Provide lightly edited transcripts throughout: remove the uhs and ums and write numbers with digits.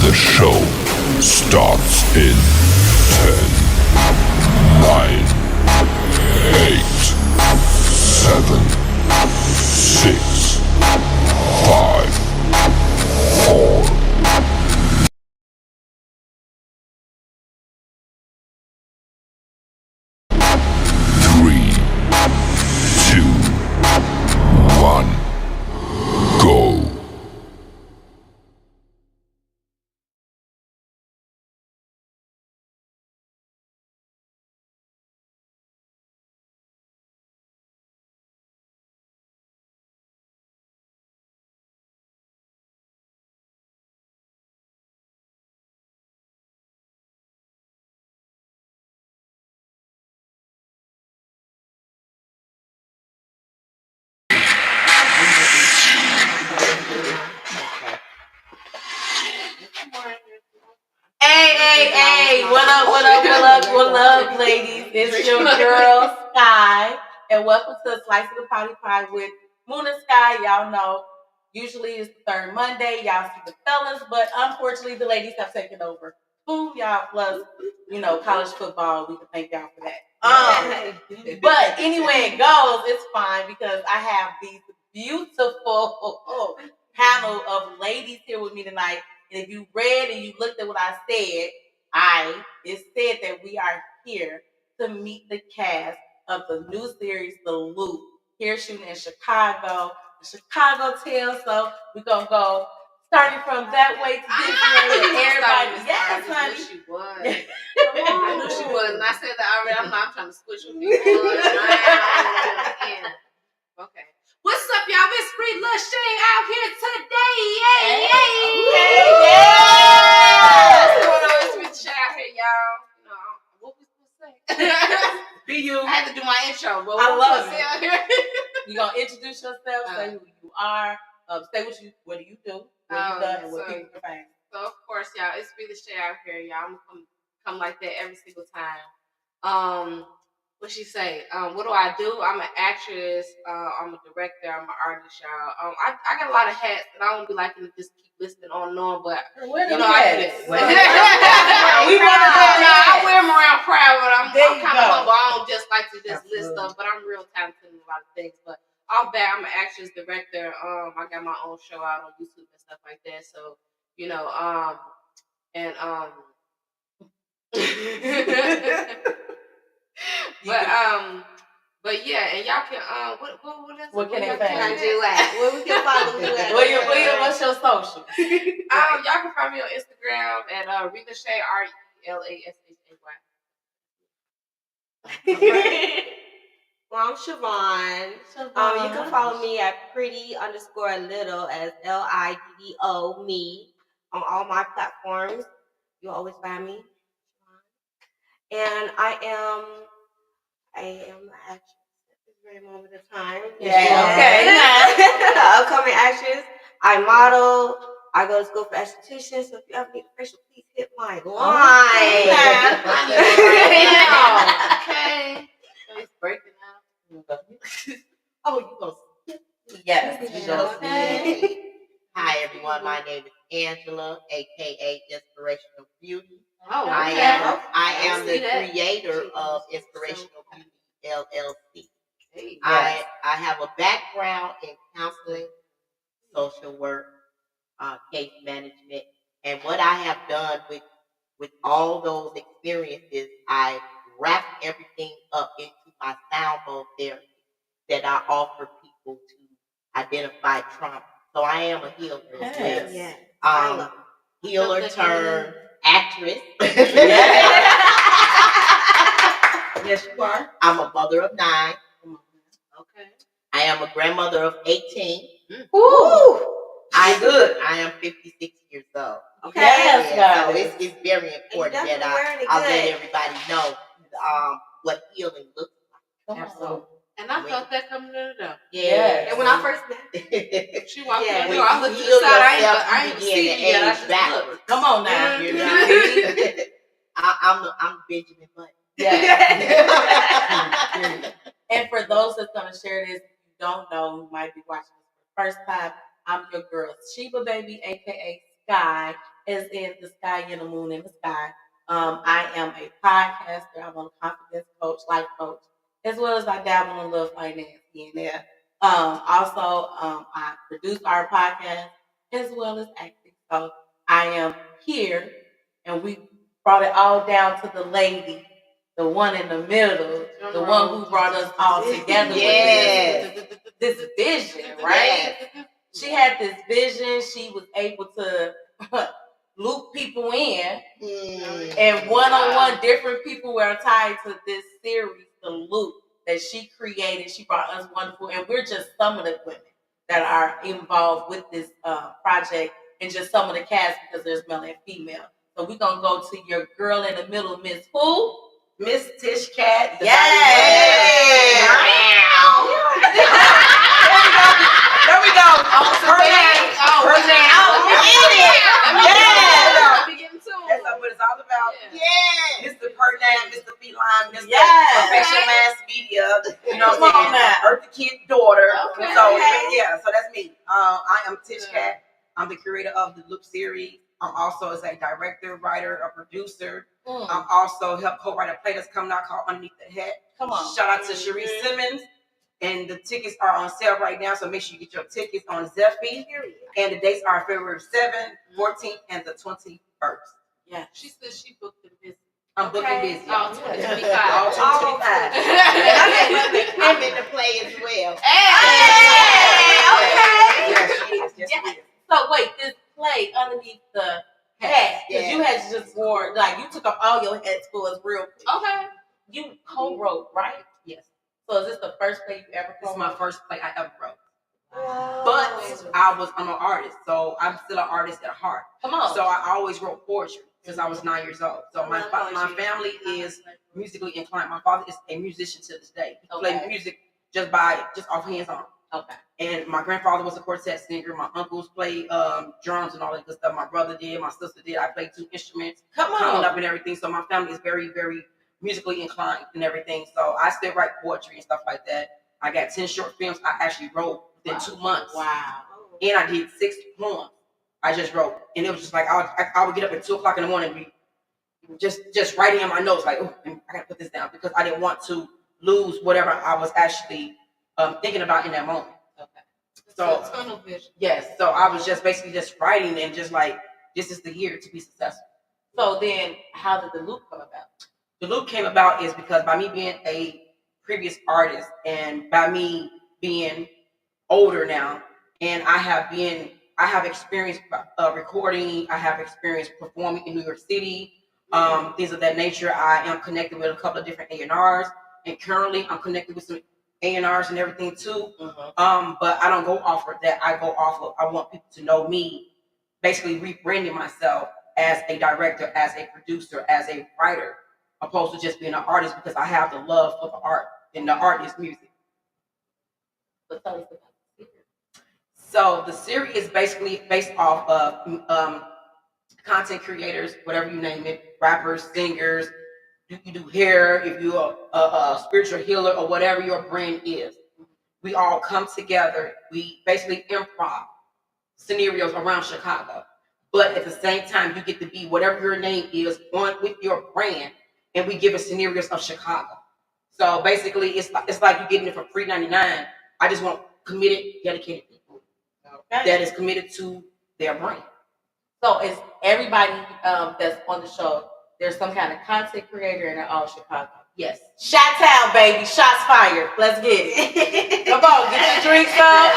The show starts in 10, 9, 8, 7, 6, 5, 4, 3, 2, 1, go. Hey, what up, ladies? It's your girl, Sky, and welcome to Slice of the Potty Pie with Moon and Sky. Y'all know, usually it's the third Monday. Y'all see the fellas, but unfortunately, the ladies have taken over. Boom, y'all, plus, college football. We can thank y'all for that. But anyway it goes, it's fine because I have these beautiful panel of ladies here with me tonight. And if you read and you looked at what I said, it said that we are here to meet the cast of the new series, The Loop, here shooting in Chicago, the Chicago Tale. So we're going to go starting from that way to this way. Everybody, yes, honey. She was. I knew she was. And I said that already. I'm trying to switch with people. Okay. What's up, y'all? It's Free Lil Shay out here today. Yay! What's going on? It's Free Shay out here, y'all. What was I supposed to say? Be you. I had to do my intro, but I love it. Out here? You're going to introduce yourself, say who you are, say what do you do, what you done, and what people can find. So, of course, y'all, it's Free Lil Shay out here, y'all. I'm going to come like that every single time. What she say? What do I do? I'm an actress. I'm a director. I'm an artist, y'all. I got a lot of hats, and I don't be liking to just keep listing on and on, but I do this. I wear them around proud, but I'm kind of humble. I don't just like to just list stuff, but I'm real talented in a lot of things. But all that, I'm an actress, director. I got my own show out on YouTube and stuff like that. So But yeah, and y'all can what can I do at? Where we can follow you at? What's your social? Y'all can find me on Instagram at Relashay RELASHAY. Well, I'm Siobhan. You can follow me at pretty_little as LIDDO me on all my platforms. You'll always find me. And I am an actress at this very moment of time. Upcoming actress. I model. I go to school for esthetician. So if you ever need a facial, please hit my line. Okay. It's breaking out. Oh, you go. Yes. Okay. Hi everyone, my name is Angela, aka Inspirational Beauty. Oh, I am the creator of Inspirational Beauty LLC. Hey, I have a background in counseling, social work, case management, and what I have done with all those experiences, I wrap everything up into my sound bowl therapy that I offer people to identify trauma. So I am a healer as well. Yes. Healer turned actress. Yes, you are. I'm a mother of 9. Okay. I am a grandmother of 18. Ooh. I am 56 years old. Okay. So it's very important that I let everybody know what healing looks like. Absolutely. And I felt that coming in the door. Yeah. And when I first met she walked in the when door, I you looked to heal the side, yourself, I you ain't begin seen to it yet. I age just backwards. looked. Come on now. You know? I'm Benjamin Button. And for those that's gonna share this, if you don't know, who might be watching this for the first time, I'm your girl Sheba Baby, aka Sky, as in the sky and the moon and the sky. I am a podcaster. I'm a confidence coach, life coach, as well as I dabble in a little finance here and there. Also, I produce our podcast as well as acting. So I am here, and we brought it all down to the lady, the one in the middle, the one who brought us all together Yes. with this vision, right? She had this vision. She was able to loop people in, and one-on-one, different people were tied to this series, the loop that she created. She brought us wonderful, and we're just some of the women that are involved with this project, and just some of the cast because there's male and female. So we're gonna go to your girl in the middle, Miss Who? Miss Tish Cat. There we go. Her name. Let me get into it. That's what it's all about. Yes. Mr. Pernam, Mr. Feline, Mr. Yes. Professional Mass Media. You know Come what I'm on saying? now. Eartha Kitt's daughter. Okay. So yeah, so that's me. I am Tish Cat. I'm the curator of the Loop series. I'm also as a director, writer, a producer. I'm also help co-write a play that's coming out called Underneath the Hat. Come on. Shout out to Cherie Simmons. And the tickets are on sale right now, so make sure you get your tickets on Zephy. And the dates are February 7th, 14th, and the 21st. Yeah. She said she booked the business. I'm booking busy. All All 2025. 2025. I'm in the play as well. Yes, she is. Yes, she is. So wait, this play underneath the hat, because you had just wore, like, you took off all your hats for us real quick. Okay. You co-wrote, right? Yes. So is this the first play you ever This is co-wrote? my first play I ever wrote. But I'm an artist, so I'm still an artist at heart. Come on. So I always wrote poetry since I was 9 years old. So my family is musically inclined. My father is a musician to this day. He played music just off hands on. Okay. And my grandfather was a quartet singer. My uncles played drums and all that good stuff. My brother did. My sister did. I played 2 instruments. Come on. Coming up and everything. So my family is very, very musically inclined and everything. So I still write poetry and stuff like that. I got 10 short films I actually wrote within 2 months. Wow. And I did 6 poems I just wrote. And it was just like I would get up at 2 o'clock in the morning and be just writing in my notes like, oh, I gotta put this down because I didn't want to lose whatever I was actually thinking about in that moment. Okay. So tunnel vision. yes, so I was just basically just writing and just like, this is the year to be successful. So then how did the loop come about? The loop came about is because by me being a previous artist and by me being older now, and I have experience recording, I have experience performing in New York City, things of that nature. I am connected with a couple of different A&Rs, and currently I'm connected with some A&Rs and everything too. But I don't go off of that. I go off of, I want people to know me, basically rebranding myself as a director, as a producer, as a writer, opposed to just being an artist because I have the love for the art, and the art is music. But tell us about the series. So the series is basically based off of content creators, whatever you name it, rappers, singers. You do hair, if you're a spiritual healer or whatever your brand is. We all come together. We basically improv scenarios around Chicago. But at the same time, you get to be whatever your name is on with your brand, and we give it scenarios of Chicago. So basically, it's like you're getting it for free $99. I just want committed, dedicated people that is committed to their brand. So is everybody that's on the show, there's some kind of content creator and they're all Chicago? Yes. Shot town, baby. Shots fired. Let's get it. Come on, get your drinks up.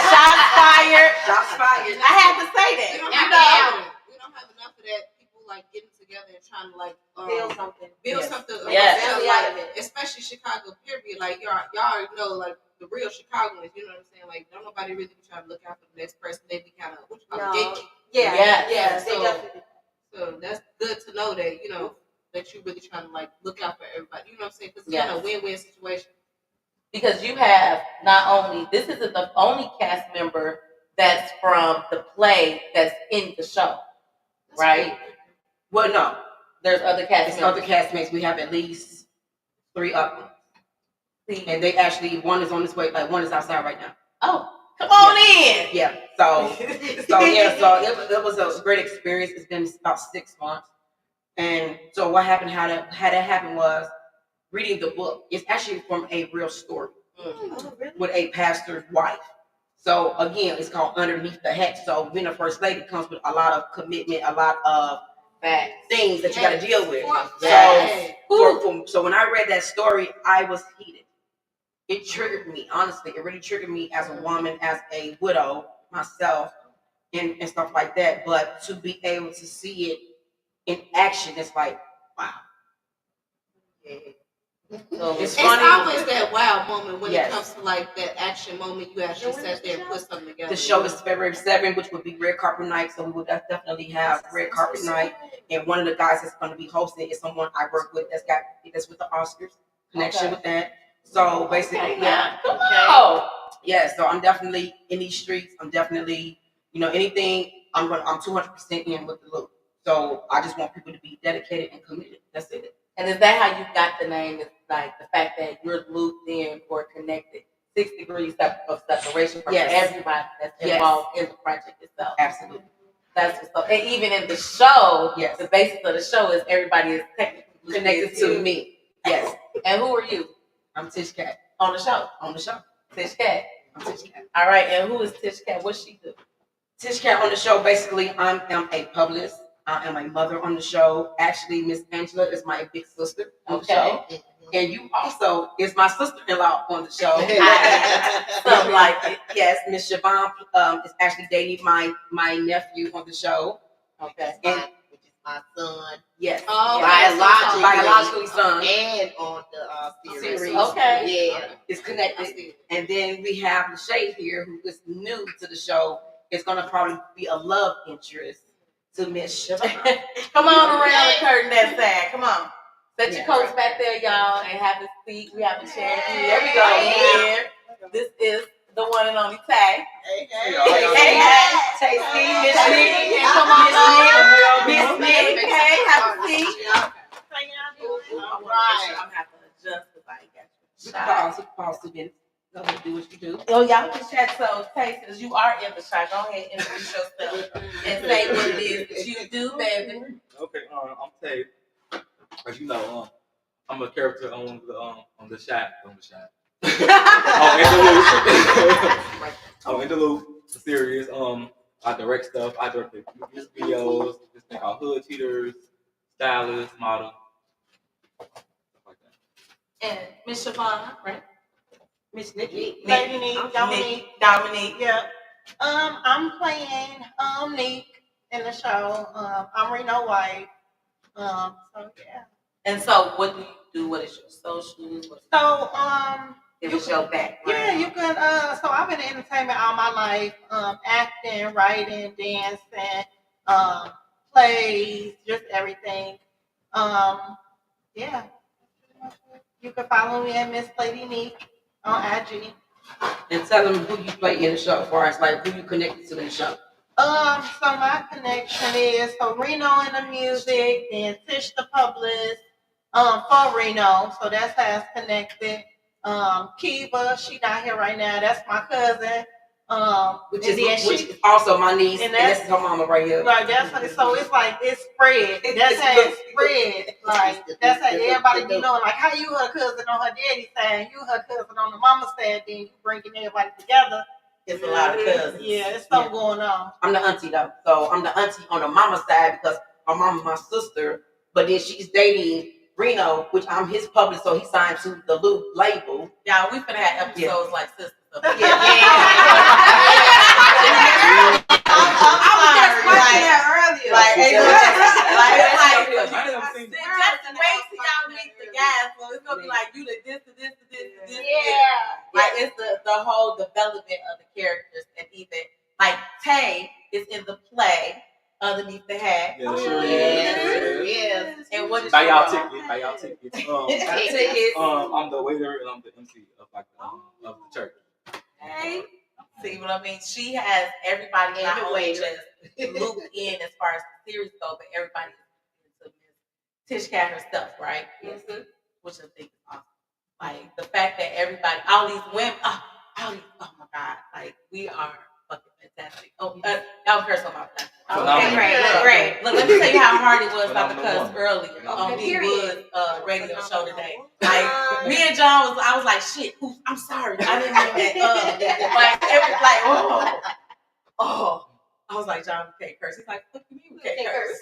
Shots fired. Shots fired. I had to say that. We don't You have know. we don't have enough of that. People like getting together and trying to like Build something. build Yes. something. Yes. So, Family like, out of it. especially Chicago. Period. Like y'all already know, like the real Chicagoans. You know what I'm saying? Like don't nobody really be trying to look out for the next person. They be kind of gatekeeping. Yeah. Yes. Yeah. They So- definitely. So that's good to know that that you really trying to like look out for everybody. You know what I'm saying? Because it's Yes. kind of a win-win situation. Because you have not only, this isn't the only cast member that's from the play that's in the show, That's right? cool. Well, no. There's other cast It's members. other castmates. We have at least 3 of them. See, And they actually, one is on this way, like one is outside right now. oh, Come on in. Yeah. So it was a great experience. It's been about 6 months. And so what happened, how that happened was reading the book. It's actually from a real story with a pastor's wife. So again, it's called Underneath the Hat. So being a first lady comes with a lot of commitment, a lot of things that you got to deal with. So when I read that story, I was heated. It triggered me, honestly. It really triggered me as a woman, as a widow myself, and stuff like that. But to be able to see it in action, it's like, wow. So It's it's funny. always that wow moment when Yes. it comes to like that action moment. You actually sat there and put something together. The show is February 7th, which would be Red Carpet Night. So we will definitely have Red Carpet Night. And one of the guys that's going to be hosting is someone I work with that's with the Oscars connection with that. So basically, yeah. So I'm definitely in these streets. I'm definitely, anything. I'm 200% in with the loop. So I just want people to be dedicated and committed. That's it. And is that how you got the name? It's like the fact that you're looped in or connected 6 degrees of separation from everybody that's involved in the project itself. Absolutely. That's what's up. And even in the show, yes, the basis of the show is everybody is technically connected to me. Yes. And who are you? I'm Tish Cat. On the show. Tish Cat. I'm Tish Cat. All right. And who is Tish Cat? What's she do? Tish Cat on the show, basically, I am a publicist. I am a mother on the show. Actually, Miss Angela is my big sister on the show. And you also is my sister-in-law on the show. Something like it. Yes, Miss Siobhan is actually dating my nephew on the show. Okay. Which is my son. Yes. Biologically son. And on the series. Okay. Yeah. It's connected. And then we have Lachey here, who is new to the show. It's going to probably be a love interest to Miss Siobhan. Come on around the curtain that side. Come on. Set your coats back there, y'all, and have a seat. We have a chair. There we go. Here. This is the one and only Tay. Hey. Tasty, Miss Nick. Come on, Miss Nick. Hey, have a seat. All right. I'm having to adjust because I ain't You got can pause 2 minutes. Go ahead and do what you do. Oh, y'all can chat. So, Tay, since you are in the shot, go ahead and introduce yourself and say what it is that you do, baby. Okay, I'm Tay. As you know, I'm a character on the shot. In the loop series. I direct stuff. I direct the music videos. This thing called Hood Cheaters, Stylist, Model, stuff like that. And Miss Siobhan, right? Miss Nikki. Lady Neek, Dominique. Yeah. I'm playing Neek in the show. I'm Reno White. So yeah. And so, what do you do? What is your socials? So Give us your background. yeah, you can. So I've been in entertainment all my life. Acting, writing, dancing, plays, just everything. Yeah. You can follow me at Miss Lady Neek on IG. And tell them who you play in the show, as far as like who you connected to in the show. So my connection is Reno in the music, then Tish the publicist, for Reno. So that's how it's connected. Kiva, she not here right now. That's my cousin. Which is also my niece, and that's her mama right here. Right, so it's like it's spread. That's how it's spread. Like that's how everybody be knowing. Like how you her cousin on her daddy's side, you her cousin on the mama's side, then you bringing everybody together. It's a lot of cousins. Yeah, it's something going on. I'm the auntie though, so I'm the auntie on the mama side because my mama my sister, but then she's dating Reno, which I'm his publicist, so he signed to the Loop label. Y'all, we finna have episodes like sisters. Yeah. I'm just watching that earlier. Just wait till y'all meet the guys. So it's gonna be like you did this. Like it's the whole development of the characters, and even like Tay is in the play Underneath the Hat. Yeah, sure is. Yes. And what is Buy y'all your tickets. Tickets. I'm the waiter and I'm the MC of of the church. Hey, see what I mean? She has everybody not only just looped in as far as the series go, but everybody is into Tish Cat herself, right? Yes. Which I think is awesome. Like the fact that everybody, all these women, oh my God, like we are fucking fantastic. Oh, y'all curse on my platform. Okay, great. Look, let me tell you how hard it was not to Phenomenal cuss woman. earlier on Okay, Big period. Wood's radio show today. Like me and John I was like, shit, I'm sorry, I didn't mean that. Like it was like, oh. I was like, John, we can't curse. He's like, what do you mean we can't curse?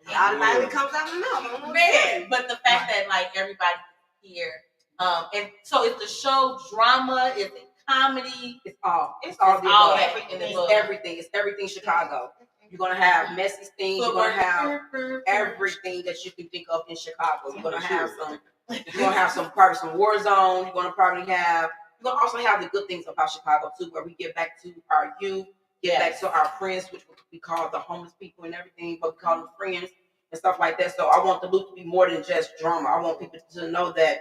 It automatically comes out of the mouth. Man, but the fact that like everybody's here, and so it's the show drama, it's comedy, It's all it's all everything. It's everything. It's everything Chicago. You're gonna have messy things. You're gonna have everything that you can think of in Chicago. You're gonna have some. You're gonna have probably some war zone. You're gonna also have the good things about Chicago too, where we get back to our youth, get back to our friends, which we call the homeless people and everything, but we call them friends and stuff like that. So I want the loop to be more than just drama. I want people to know that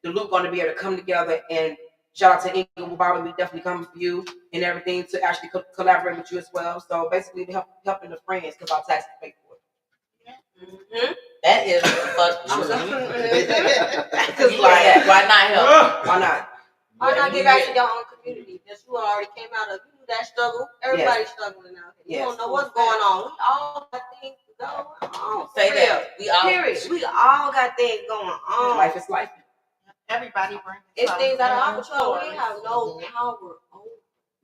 the loop going to be able to come together. And shout out to Inglewood Bobby, we definitely coming for you and everything to actually collaborate with you as well. So basically, helping the friends because our taxes pay for it. Mm-hmm. That is fuck true. Because like, why not help? Why not? Why not get back to your own community that you already came out of? You knew that struggle. Everybody's struggling out here. You don't know what's going on. We all got things to go on. Say that. We all. Period. We all got things going on. Life is life. Everybody brings It's things out of our Of control. course. We have no power over.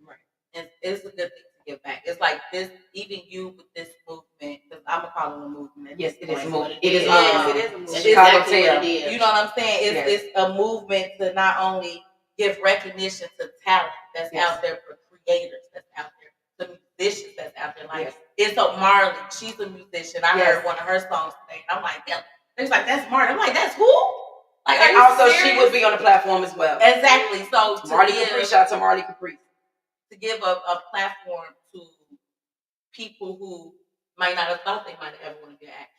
Right. And it's a good thing to give back. It's like this, even you with this movement, because I'm gonna call it a movement. Yes, it is a Point. movement. It is a movement. It's Chicago exactly Tale. what it is. You know what I'm saying? It's a movement to not only give recognition to talent that's out there for creators that's out there, to musicians that's out there. Like it's a Marley, she's a musician. I heard one of her songs today, and I'm like, yeah. It's like that's Marley. I'm like, that's who? Like, And also, she would be on the platform as well. Exactly. So Marley Capri, shout out to Marley Capri. To give a platform to people who might not have thought they might have ever want to be an actor.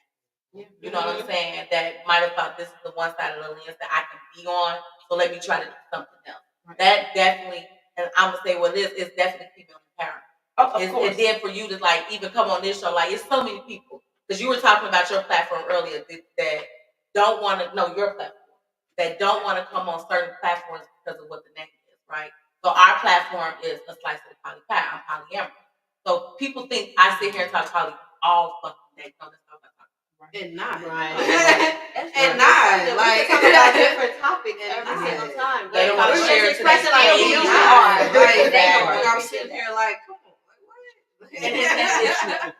Yeah. You know what I'm saying? That might have thought this is the one side of the lens that I can be on, so let me try to do something else. Right. That definitely, and I'm going to say, well, this is definitely female empowerment. Of course. And then for you to like even come on this show, like it's so many people. Because you were talking about your platform earlier that don't want to know your platform. That don't want to come on certain platforms because of what the name is, right? So our platform is a slice of the poly pie. I'm polyamorous. So people think I sit here and talk poly all fucking day. No, that's not what I'm talking about. And not. Right. And not. Like, we talk about different topics every single time. They don't want to share it. Express it like you Like, are. they don't think I'm sitting here like, come on, like, what?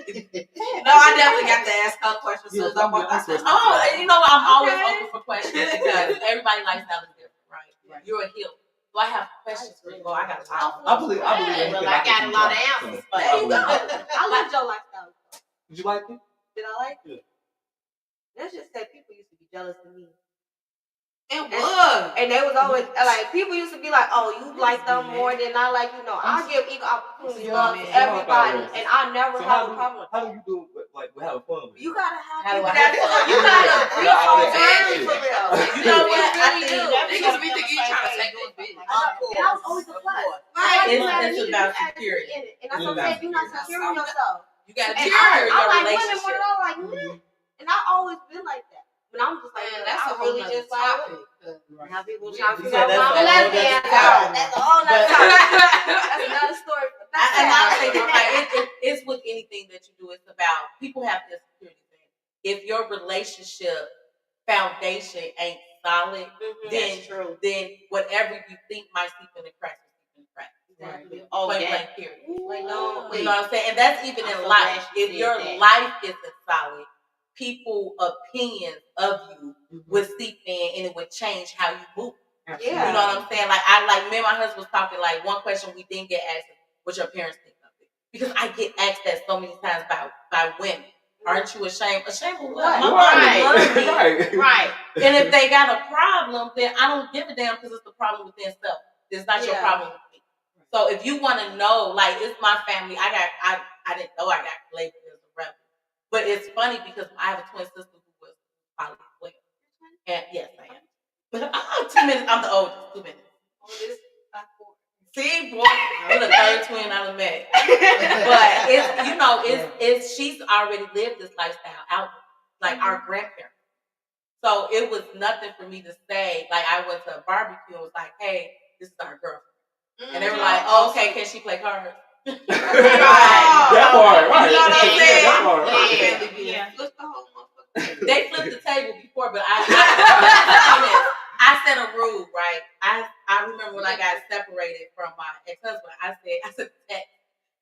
No, I definitely got to ask her questions. So I'm and you know I'm always open for questions because everybody likes that different, right? You're a healer. Do I have questions for you? Well, I got a lot. I believe. Well, I got a lot of answers. There you go. I loved your lifestyle. Did you like it? Did I like it? Let's just say people used to be jealous of me. It was. And they was always like, people used to be like, oh, you like them more than I like you. No, I give equal opportunity love to everybody, and I never have a problem with how do you do it? Like, we're having fun with it? you gotta have How do people I have that fun? you gotta be Yeah, on yeah, terms yeah. for real. You know what? I really think do. Niggas be thinking you trying to take this bitch. And I was always a plus. It's about security. And that's what I'm saying. You're not securing yourself. You got to And secure your I like women more relationship. than I like men. And I always been like that. But I'm just like, Man, that's that's a I whole really nother just like topic. now people trying to You figure said out that's why I'm a whole lesbian. nother topic. That's a whole nother topic. That's another story. And I'll say this, like, it's with anything that you do. It's about people have this security thing. If your relationship foundation ain't solid, then whatever you think might seep in the cracks will seep in the cracks. Exactly. Point blank period. Like, no, You know what I'm saying? And that's even in life. If your life isn't solid, people's opinions of you would seep in and it would change how you move. Yeah. You know what I'm saying? Like me and my husband was talking, like one question we didn't get asked is what your parents think of it. Because I get asked that so many times by women. Aren't you ashamed? Ashamed of what? My mom loves me. Right. And if they got a problem, then I don't give a damn because it's the problem within self. It's not your problem with me. So if you want to know, like, it's my family. I didn't know I got labeled as a rebel. But it's funny because I have a twin sister who was poly as well. And yes, I am. But I'm 2 minutes. I'm the oldest. 2 minutes. See, boy, you're the third twin I done met. But it's she's already lived this lifestyle out, like our grandparents. So it was nothing for me to say. Like I went to a barbecue and was like, "Hey, this is our girl," and they were like, "Oh, okay, can she play cards?" That part, right? You know what I'm saying? That part, right? Yeah. Flip the whole motherfucker. They flipped the table before, but I set a rule, right? I remember when I got separated from my ex-husband, I said text.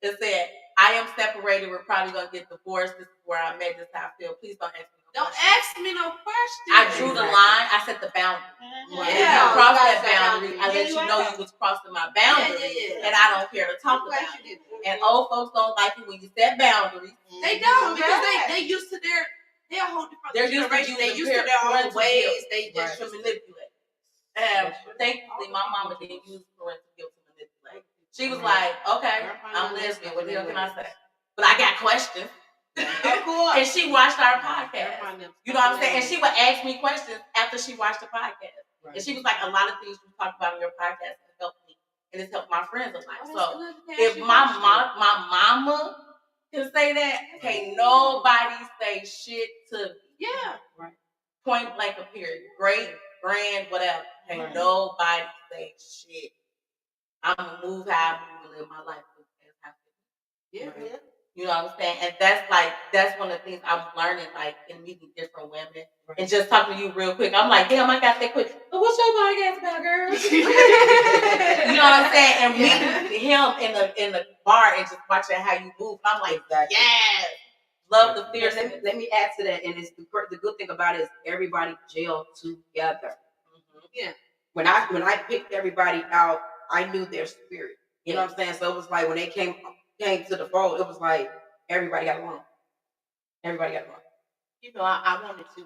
It said, "I am separated. We're probably gonna get divorced. This is where I'm at. This is how I feel. Please don't ask me no Don't questions." ask me no questions. I drew the line. I set the boundary. Yeah. If you cross that boundary, I Yeah, let you know you was crossing my boundary, Yeah. and I don't care to talk about it. And old folks don't like it when you set boundaries. They don't because they used to they're a whole different They're used to generation. They using used to their own parental ways. guilt, They right, just to manipulate. And thankfully, my mama didn't use parental guilt to manipulate. She was like, "Okay, I'm lesbian. What the hell can I say?" But I got questions. Of course. And she watched our podcast. You know what I'm saying? And she would ask me questions after she watched the podcast. Right. And she was like, "A lot of things you talk about on your podcast has helped me, and it's helped my friends a lot." So if my mama can say that, can't nobody say shit to me. Yeah. Right. Point blank period. Great, grand, whatever. Can't nobody say shit. I'm gonna move how I move and live my life. Yeah. Right. You know what I'm saying? And that's one of the things I'm learning, like in meeting different women. Right. And just talking to you real quick. I'm like, damn, I got that quick. But what's your podcast about, girl? You know what I'm saying? And meeting him in the bar and just watching how you move. I'm like, yes. Love the fear. Let me add to that. And it's the good thing about it is everybody gelled together. Mm-hmm. Yeah. When I picked everybody out, I knew their spirit. You know what I'm saying? So it was like when they came to the fold, it was like everybody got along. Everybody got along. You know, I wanted to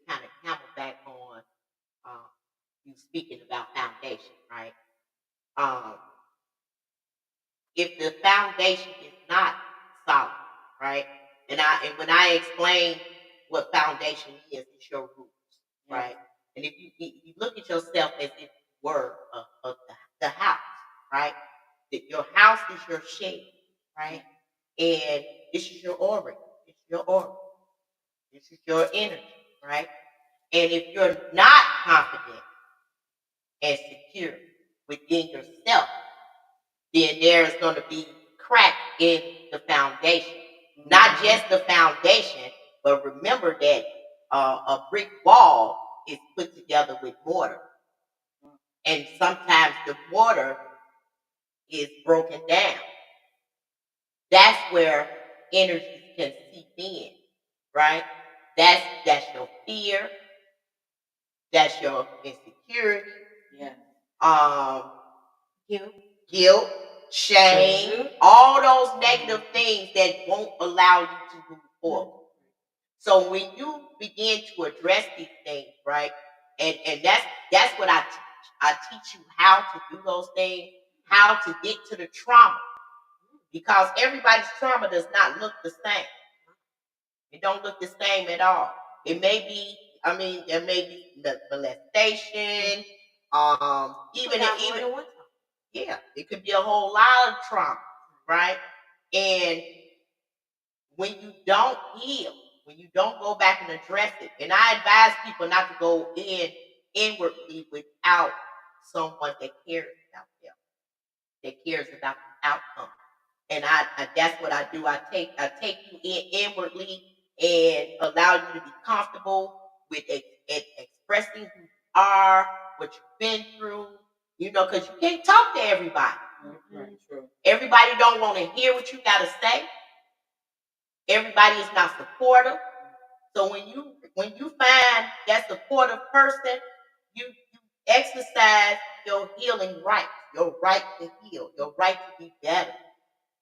kind of camelback on you speaking about foundation, right? If the foundation is not solid, right? And when I explain what foundation is, it's your roots, right? And if you look at yourself as if you were the house, right? Your house is your shape, right? And this is your aura. It's your aura. This is your energy, right? And if you're not confident and secure within yourself, then there's going to be cracks in the foundation. Not just the foundation, but remember that a brick wall is put together with mortar. And sometimes the mortar is broken down. That's where energy can seep in, right? That's your fear. That's your insecurity. Guilt, shame, all those negative things that won't allow you to move forward. So when you begin to address these things, right, and that's what I teach. I teach you how to do those things, how to get to the trauma, because everybody's trauma does not look the same. It don't look the same at all. It may be, there may be molestation, it could be a whole lot of trauma, right? And when you don't heal, when you don't go back and address it, and I advise people not to go inwardly without someone that cares about them, that cares about the outcome. And I that's what I do. I take you inwardly and allow you to be comfortable with expressing who you are, what you've been through, because you can't talk to everybody. True. Everybody don't want to hear what you got to say. Everybody is not supportive. So when you find that supportive person, you exercise your healing right, your right to heal, your right to be better.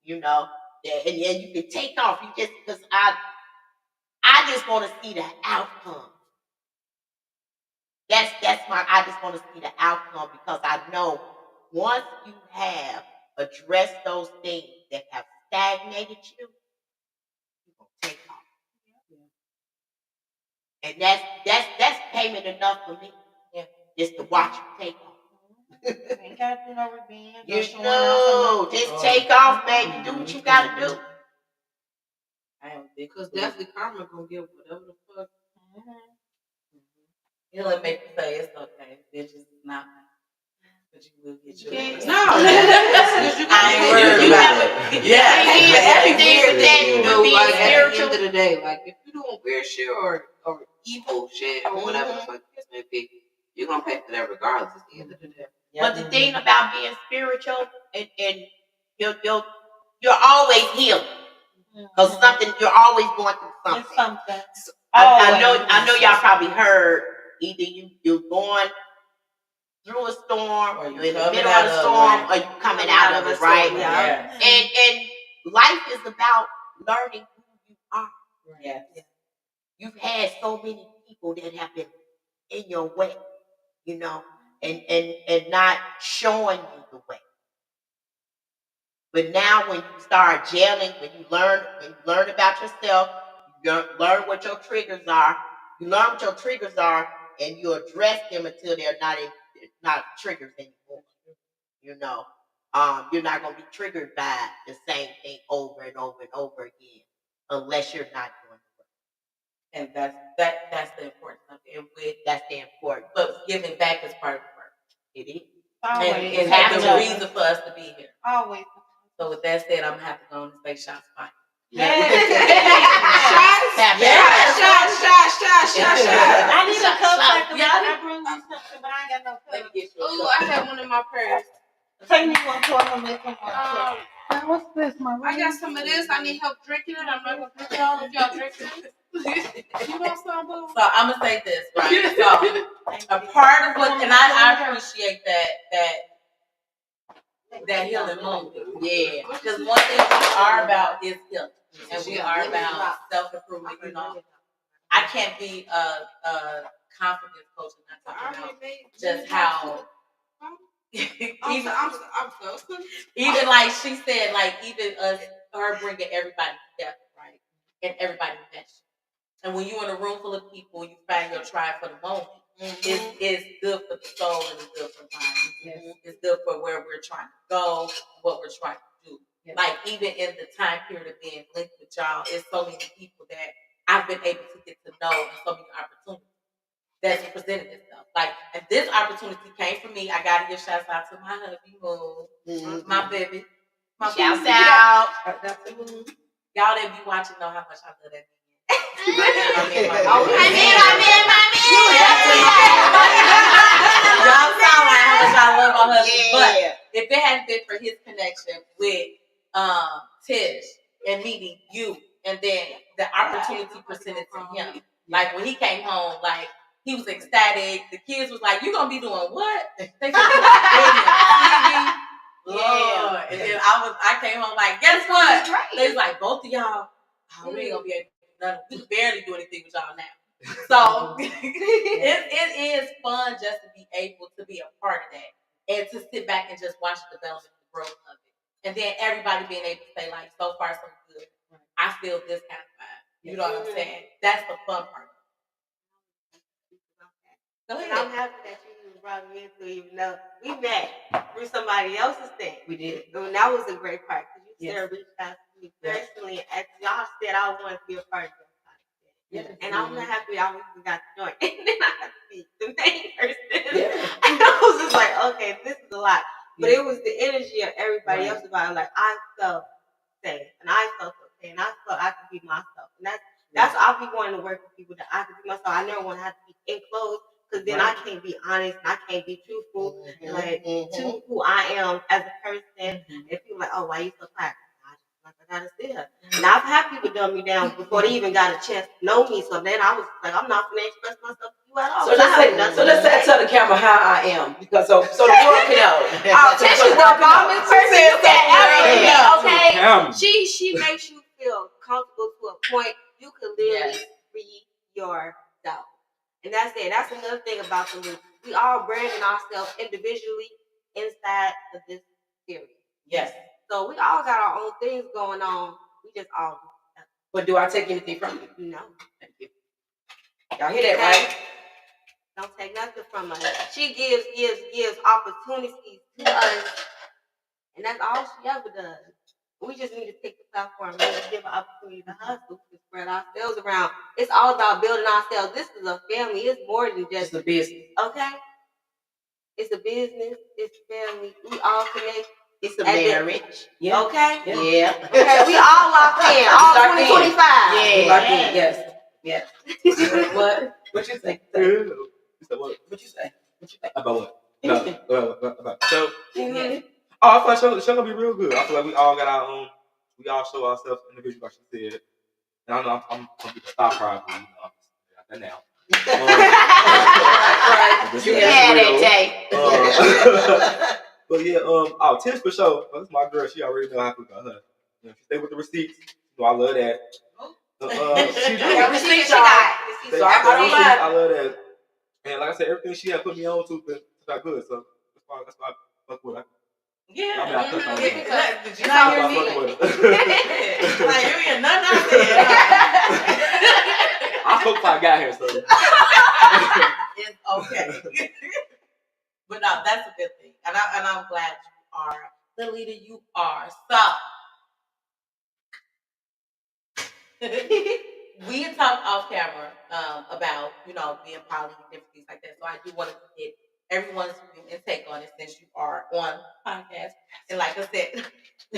And you can take off. Because I just want to see the outcome. I just want to see the outcome, because I know once you have addressed those things that have stagnated you, you're gonna take off. And that's payment enough for me. Yeah. Just to watch you take off. Ain't got to do no revenge. Just take off, baby. Do what you gotta do. Because definitely karma gonna give whatever the fuck He'll make you say it's okay. Bitch is not mine. But you will get your No, I ain't worried about it. everything weird that thing you you do, do, like like, at the end of the day, like if you're doing weird shit or evil shit or whatever the fuck it may be, you're gonna pay for that regardless at the end of the day. But the thing about being spiritual and you're always healing. Because something you're always going through It's something. something. I know y'all probably heard either you're going through a storm or you're in the middle of a storm or you're coming out of it, right? Yeah. And life is about learning who you are. Yes. You've had so many people that have been in your way, you know, and not showing you the way. But now when you start gelling, when you learn about yourself, you learn what your triggers are. You learn what your triggers are, and you address them until they're not triggers anymore. You know, you're not going to be triggered by the same thing over and over and over again, unless you're not doing it. And that's the important stuff. And That's the important. but giving back is part of the work. It is. Always. And that's the reason for us to be here. Always. So with that said, I'm gonna have to go and say shots fired. Yeah. Shots. I need a cup Shot. like Yeah. I bring you something, but I ain't got no Let me cup. get you a Ooh, cup. I had one in my purse. Take me one so I can make one. What's this, my I got some of this. I need help drinking it. I'm not gonna drink it all if y'all drinking it. You want some, boo? So I'm gonna say this, right? So a part of what, and I appreciate that healing moment. Yeah. Because one thing we are about is healing. And we are about self-improvement, you know. I can't be a confidence coach and not talking about just how even like she said, like even her bringing everybody together, right? And everybody invested. And when you're in a room full of people, you find your tribe for the moment. It's good for the soul and it's good for the mind. It's good for where we're trying to go, what we're trying to do. Like even in the time period of being linked with y'all, it's so many people that I've been able to get to know and so many opportunities that's presented itself. Like, and this opportunity came from me. I gotta give shouts out to my hubby, my baby. Shouts out. Y'all that be watching know how much I love that. Y'all sound like how much I love my husband. But if it hadn't been for his connection with Tish and meeting you, and then the opportunity presented to him, like when he came home, like he was ecstatic. The kids was like, "You gonna be doing what?" They said, TV. Lord. And then I came home like, guess what? They was like, both of y'all, we ain't gonna be able to do nothing. We can barely do anything with y'all now. So it is fun just to be able to be a part of that and to sit back and just watch the development and growth of it. And then everybody being able to say, like, so far so good. I feel this kind of vibe. You know what I'm saying? That's the fun part. Go And ahead. I'm happy that you brought me into it, even though we met through somebody else's thing. We did. And that was a great part because you Yes. still reached out to me personally. As y'all said, I wanted to be a part of your podcast. Yes. And I'm happy I even got to join. And then I got to be the main person. Yeah. And I was just like, okay, this is a lot. But it was the energy of everybody else about it. Like, I felt safe. And I felt okay. And I felt I could be myself. And that's I'll be wanting to work with people that I could be myself. I never want to have to be enclosed. Because then I can't be honest and I can't be truthful and like to who I am as a person. And people like, oh, why you so quiet? I gotta see her. And I've had people dumb me down before they even got a chance to know me. So then I was like, I'm not gonna express myself to you at all. So let's say tell the camera how I am because so the world can know. Tisha the bombest person you can ever Yeah. okay? She makes you feel comfortable to a point you can literally be yourself. And that's it. That's another thing about the loop. We all branding ourselves individually inside of this series. Yes. So we all got our own things going on. We just all do. But do I take anything from you? No. Thank you. Y'all hear that, right? Don't take nothing from us. She gives opportunities to us. And that's all she ever does. We just need to take the platform and give an opportunity to hustle. spread ourselves around. It's all about building ourselves. This is a family. It's more than just Just a business. okay. It's a business. It's family. We all connect. It's a marriage. Yeah. Okay. Yeah. Okay. We all locked in. All Locked in. 2025. We Yeah. locked in. Yes. What you say? You said what? What you say? What you think? About what? Anything. About the show? Yeah. Oh, I feel like the show gonna be real good. I feel like we all got our own. We all show ourselves individually, like she said. And I know I'm gonna be the star probably. I'm got that now. But You that's had real. that day. But yeah, Tish for sure. That's my girl. She already know how I feel about her. You know, she stay with the receipts. So I love that. She do. Yeah, Receipts, she got. Stay So I with the don't receipts. lie. I love that. And like I said, everything she had put me on to been good. So that's why I fuck with her. Yeah. I mean, I touched on Did her. you not hear I me? fuck with her. Like, you hear nothing I said. I spoke before I got here, so. It's okay. But no, that's a good thing. And I'm glad you are the leader you are. So we had talked off camera about, being poly and different things like that. So I do want to get everyone's view and take on it since you are on podcast. And like I said, I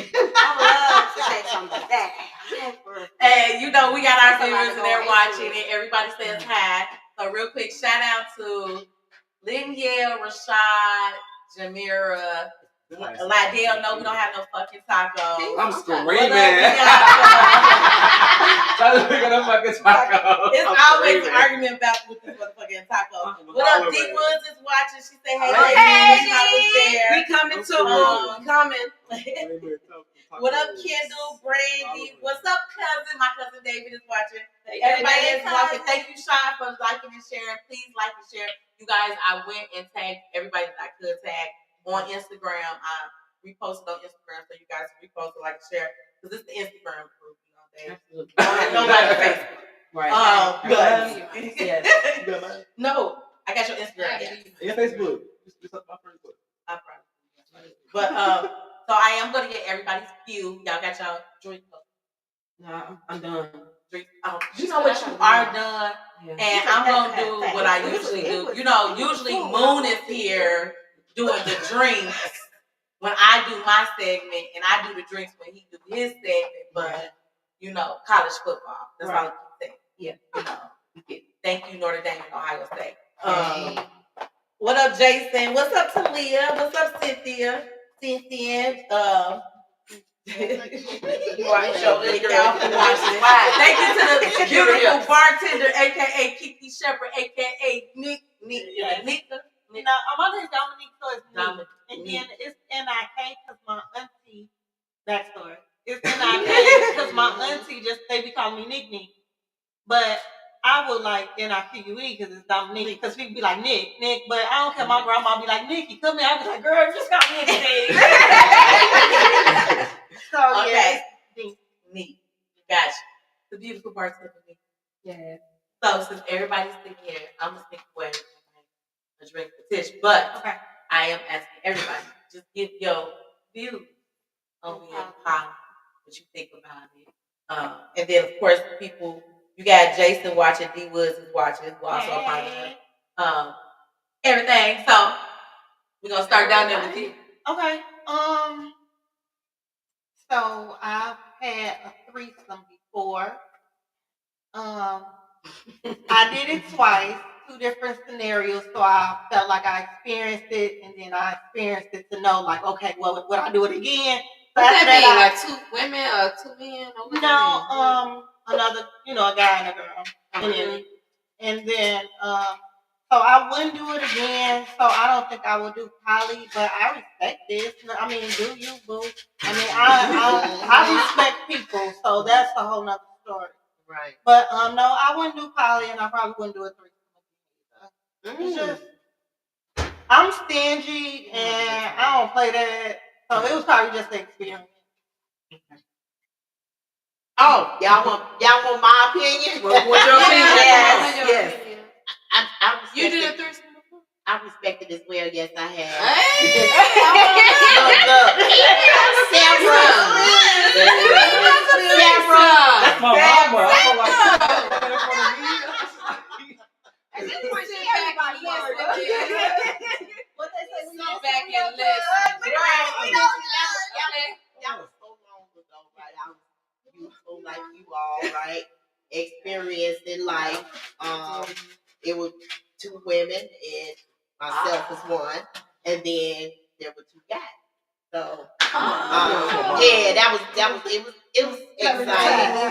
love to say something like that. hey, we got our That's a lot viewers to and they're go watching into. it. Everybody says hi. So real quick, shout out to Lynn, Rashad, Jamira, Lydell. No, we don't have no fucking tacos. I'm screaming. What up, Try to pick up that fucking taco. It's always an argument about with this motherfucking taco. What up, D Woods is watching. She said, "Hey, ladies, I was there." We coming to coming. What up, Kendall, Brandy? What's up, cousin? My cousin David is watching. Everybody is watching. Thank you, Sean, for liking and sharing. Please like and share. You guys, I went and tagged everybody that I could tag on Instagram. I reposted on Instagram, so you guys repost, like, and share, because it's the Instagram group. Absolutely. Don't have nobody on Facebook. Right. But You got mine? no, I got your Instagram. Yeah, Facebook. Just up my Facebook. I probably. But so I am gonna get everybody's view. Y'all got y'all drink. No, I'm done. Drink. You know what you are done, Yeah. and I'm gonna do what I usually do. Usually Moon is here doing the drinks when I do my segment, and I do the drinks when he do his segment. But college football. That's all I keep saying. Yeah. Thank you, Notre Dame and Ohio State. What up, Jason? What's up, Talia? What's up, Cynthia? You watch your girl. Thank you to the beautiful bartender, aka Kiki Shepherd, aka Nick. No, my name is Dominique, so it's Dominique. And then it's N-I-K because my auntie, backstory. It's N-I-K because my auntie they be calling me Nick. But I would like N-I-Q-U-E because it's Dominique, because people be like Nick. But I don't care. My grandma be like, Nikki, come here. I be like, girl, just call me Nick. So, Okay. Yeah. Neat. Gotcha. The beautiful bartender, Nick. Yeah. So, since everybody's sitting here, I'm going to stick away a drink for Tish. But I am asking everybody, just give your view on being poly, what you think about it. And then, of course, people, you got Jason watching, D Woods is watching, who also a part of everything. So, we're going to start down there with you. Okay. So I've had a threesome before. I did it twice, 2 different scenarios, so I felt like I experienced it, and then I experienced it to know, like, okay, well, would I do it again? What that mean? Like 2 women or 2 men? Or what that No, another, a guy and a girl, and then, so I wouldn't do it again. So I don't think I would do poly, but I respect this. I mean, do you, boo? I mean, I respect people, so that's a whole nother story. Right. But no, I wouldn't do poly, and I probably wouldn't do a threesome. It's just I'm stingy, and I don't play that, so it was probably just an experience. Oh, y'all want my opinion? What's your opinion? Yes. I You did a respect it. threesome before? I respect it as well. Yes, I have. Hey! That's my mama. I feel like youthful like you all, right? Experienced in life. It was 2 women and myself was one, and then there were 2 guys. So yeah, it was exciting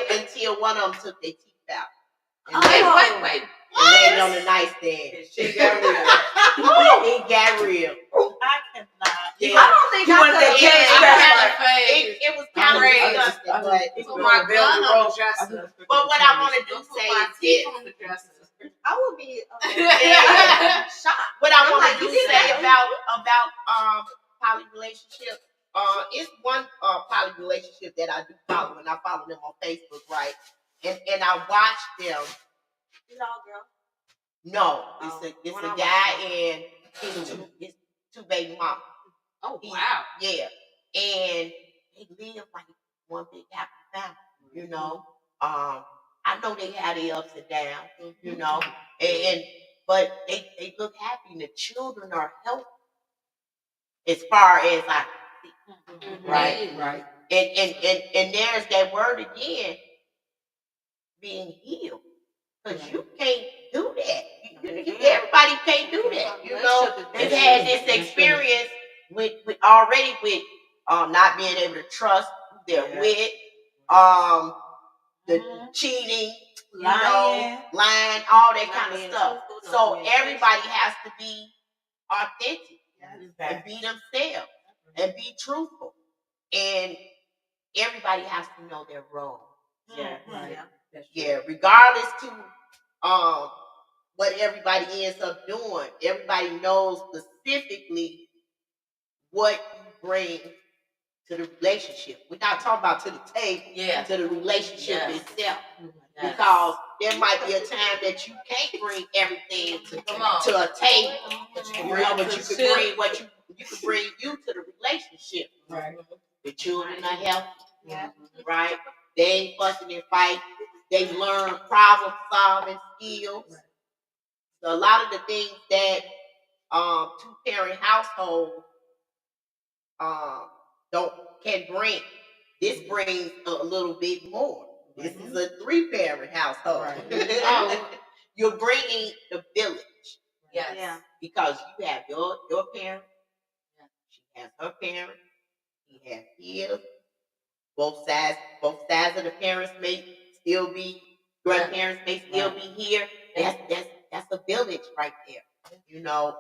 until one of them took their teeth out. And Wait. and laid it on the nightstand. She got real. It got real. I cannot. Yeah. I don't think I could It was kind of disgusting, but put my gun on the dresser. but what I want to do Put say my is teeth this. on the dresser. I would be shocked. What I want like, to you do did say that. about poly relationship. It's one poly relationship that I do follow, and I follow them on Facebook, right? And I watch them. You know, girl. No, it's a guy and his two baby mamas. Oh wow. Yeah, and they live like one big happy family. You know, I know they had their ups and downs. You know, but they look happy, and the children are healthy as far as I can see. Right. And there's that word again, being healed. Because you can't do that. Everybody can't do that. You know, they've had this experience with not being able to trust who they're with, the cheating, lying, all that kind of stuff. So everybody has to be authentic and be themselves and be truthful. And everybody has to know their role. Yeah, regardless to what everybody ends up doing, everybody knows specifically what you bring to the relationship. We're not talking about to the table, to the relationship itself. Because there might be a time that you can't bring everything to a table. But you can bring what you can bring you to the relationship. Right. The children are healthy. Right? They ain't fussing and fighting. They learn problem solving skills. So a lot of the things that 2-parent households can bring, this brings a little bit more. This is a 3-parent household. Right. You're bringing the village. Yes. Yeah. Because you have your parent, she has her parent, he has his. Both sides of the parents may still be grandparents may still be here. That's a village right there. You know,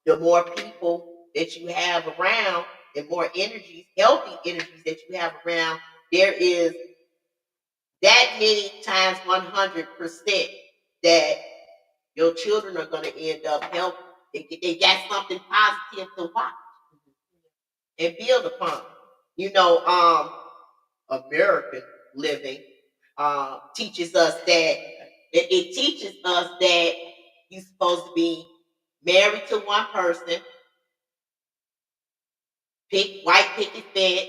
the more people that you have around, the more energies, healthy energies that you have around, there is that many times 100% that your children are going to end up healthy. They got something positive to watch and build upon. You know, American living teaches us that it teaches us that you're supposed to be married to one person, white picket fence,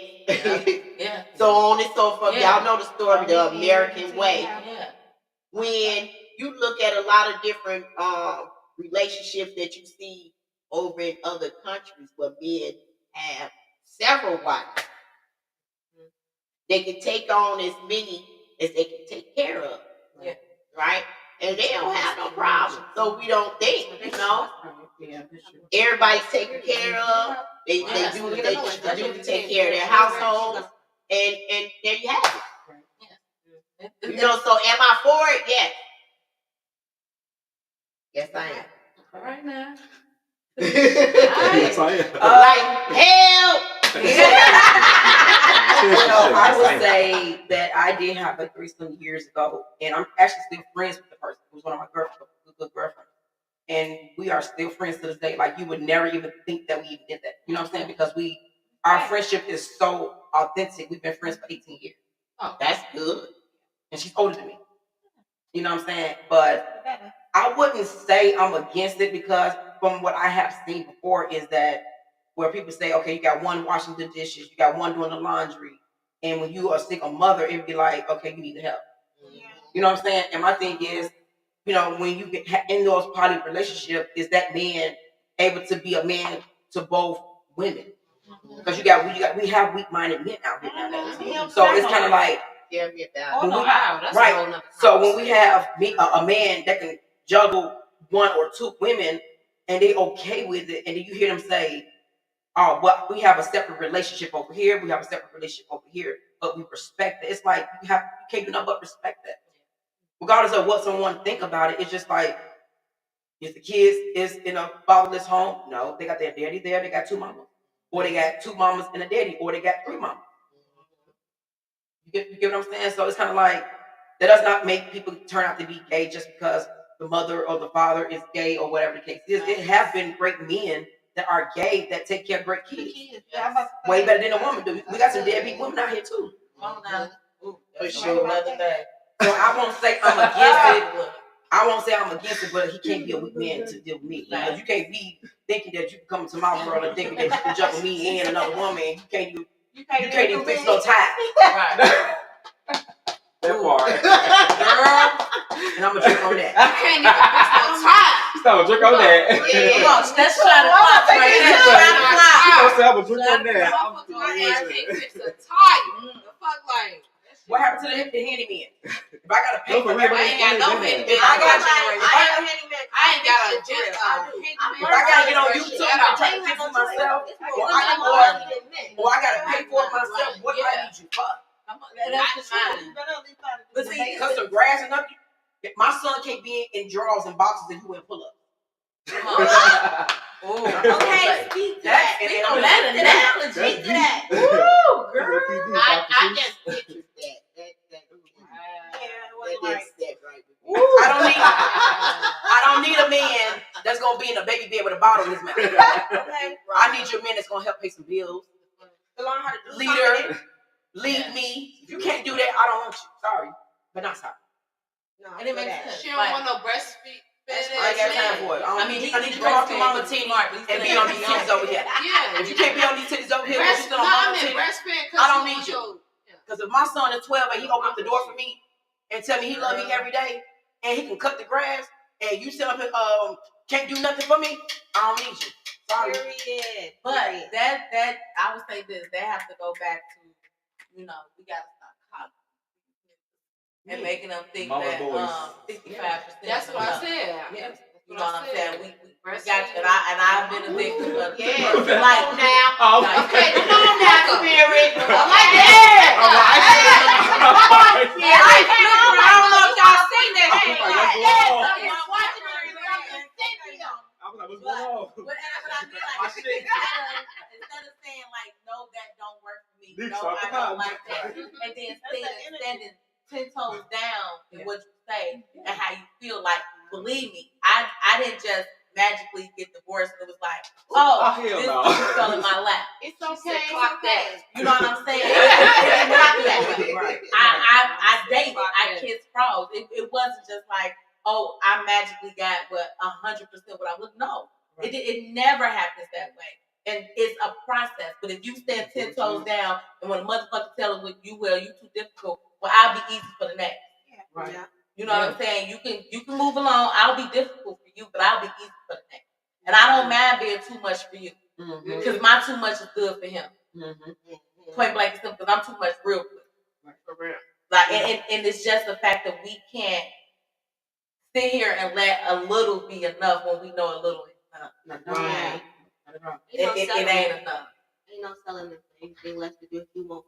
so on and so forth. Y'all know the story, the American way. When you look at a lot of different relationships that you see over in other countries where men have several wives, they can take on as many as they can take care of. Right? And they don't have no problem. So we don't think, you know. Everybody's taken care of. They do what they need to do to take care of their households. And there you have it. You know, so am I for it? Yes. Yes, I am. All right now. Yes, I am. I would say that I did have a threesome years ago, and I'm actually still friends with the person who's one of my good girlfriends. And we are still friends to this day. Like, you would never even think that we even did that. You know what I'm saying? Because our friendship is so authentic. We've been friends for 18 years. Oh, that's good. And she's older than me. You know what I'm saying? But I wouldn't say I'm against it, because from what I have seen before is that where people say, okay, you got one washing the dishes, you got one doing the laundry. And when you are a single mother, it'd be like, okay, you need the help. Yeah. You know what I'm saying? And my thing is, you know, when you get in those poly relationship, is that man able to be a man to both women? Because we have weak-minded men out here nowadays. So it's kind of like, That's a right. whole nother So when we have a man that can juggle one or two women and they okay with it, and then you hear them say, "Oh, well, we have a separate relationship over here. We have a separate relationship over here, but we respect it." It's like you can't do nothing but respect that, regardless of what someone think about it. It's just like, if the kids is in a fatherless home, no, they got their daddy there. They got two mamas, or they got two mamas and a daddy, or they got three mamas. You get what I'm saying? So it's kind of like, that does not make people turn out to be gay just because the mother or the father is gay or whatever the case is. It have been great men that are gay that take care of great kids. Way better than a woman do. We got some deadbeat women out here too. For sure, another day. So I won't say I'm against it. I won't say I'm against it, but he can't be a weak man to deal with me. Because you can't be thinking that you can come into my world and thinking that you can juggle me and another woman. And you can't even fix no tie. Right. That part. Girl, and I'm gonna drink on that. You can't even fix no tie. You start to drink on that. Come on, let's try to clock right there. You gonna say I'm gonna drink on that. Motherfucker can't fix a tie. The fuck, like. What happened to the handyman? If I gotta pay for I ain't got no handyman. I ain't got a handyman. If I gotta get on YouTube and try to fix it myself, or I gotta pay for it myself, what do I need you for? That's mine. But see, cut some grass and nothing. My son can't be in drawers and boxes and you in pull up. Come on. Okay, speak to that. Speak on that. Speak to that. Woo, girl. I just pictured that. I don't need a man that's gonna be in a baby bed with a bottle in his mouth. I need your man that's gonna help pay some bills. To learn how to do Leader, lead me. If you can't do that, I don't want you. Sorry, but not sorry. No, And it makes sense. She don't want no breastfeed. I ain't got time for it. I need you to come off to mama titties and be on these titties over here. Yeah. If you can't be on these titties over here, you still on I mama mean titties. breastfeed. I don't need you. Because if my son is 12 and he open up the door for me and tell me he love me every day and he can cut the grass and you sit up and can't do nothing for me, I don't need you. Sorry. Period. But that I would say this, they have to go back to, we gotta stop copying and making them think that 55%. That's what I said. Yeah. You know what I'm saying? We Breastfeed. got you, and I've been a victim of Yeah. like now. Okay, come on now, Spirit. I like that. I don't know if y'all seen that. But I mean, like, instead of saying like, no, that don't work for me. No, I don't like that. And then standing 10 toes down in what you say and how you feel. Like, believe me, I didn't just magically get divorced and it was like, this dude fell in my lap. It's okay. Clock that. You know what I'm saying? It's not that way. Right. I dated. I kissed frogs. It wasn't just like, oh, I magically got 100% what I look. No, it never happens that way. And it's a process. But if you stand 10 toes down and when a motherfucker telling you too difficult, well, I'll be easy for the next. Right. Yeah. You know what I'm saying? You can move along. I'll be difficult for you, but I'll be easy for the next. And I don't mind being too much for you. Because my too much is good for him. Point blank and simple, because I'm too much real quick. For real. Like, and it's just the fact that we can't sit here and let a little be enough when we know a little is enough. Right. It ain't enough. Ain't no selling this thing. Anything less to do if you want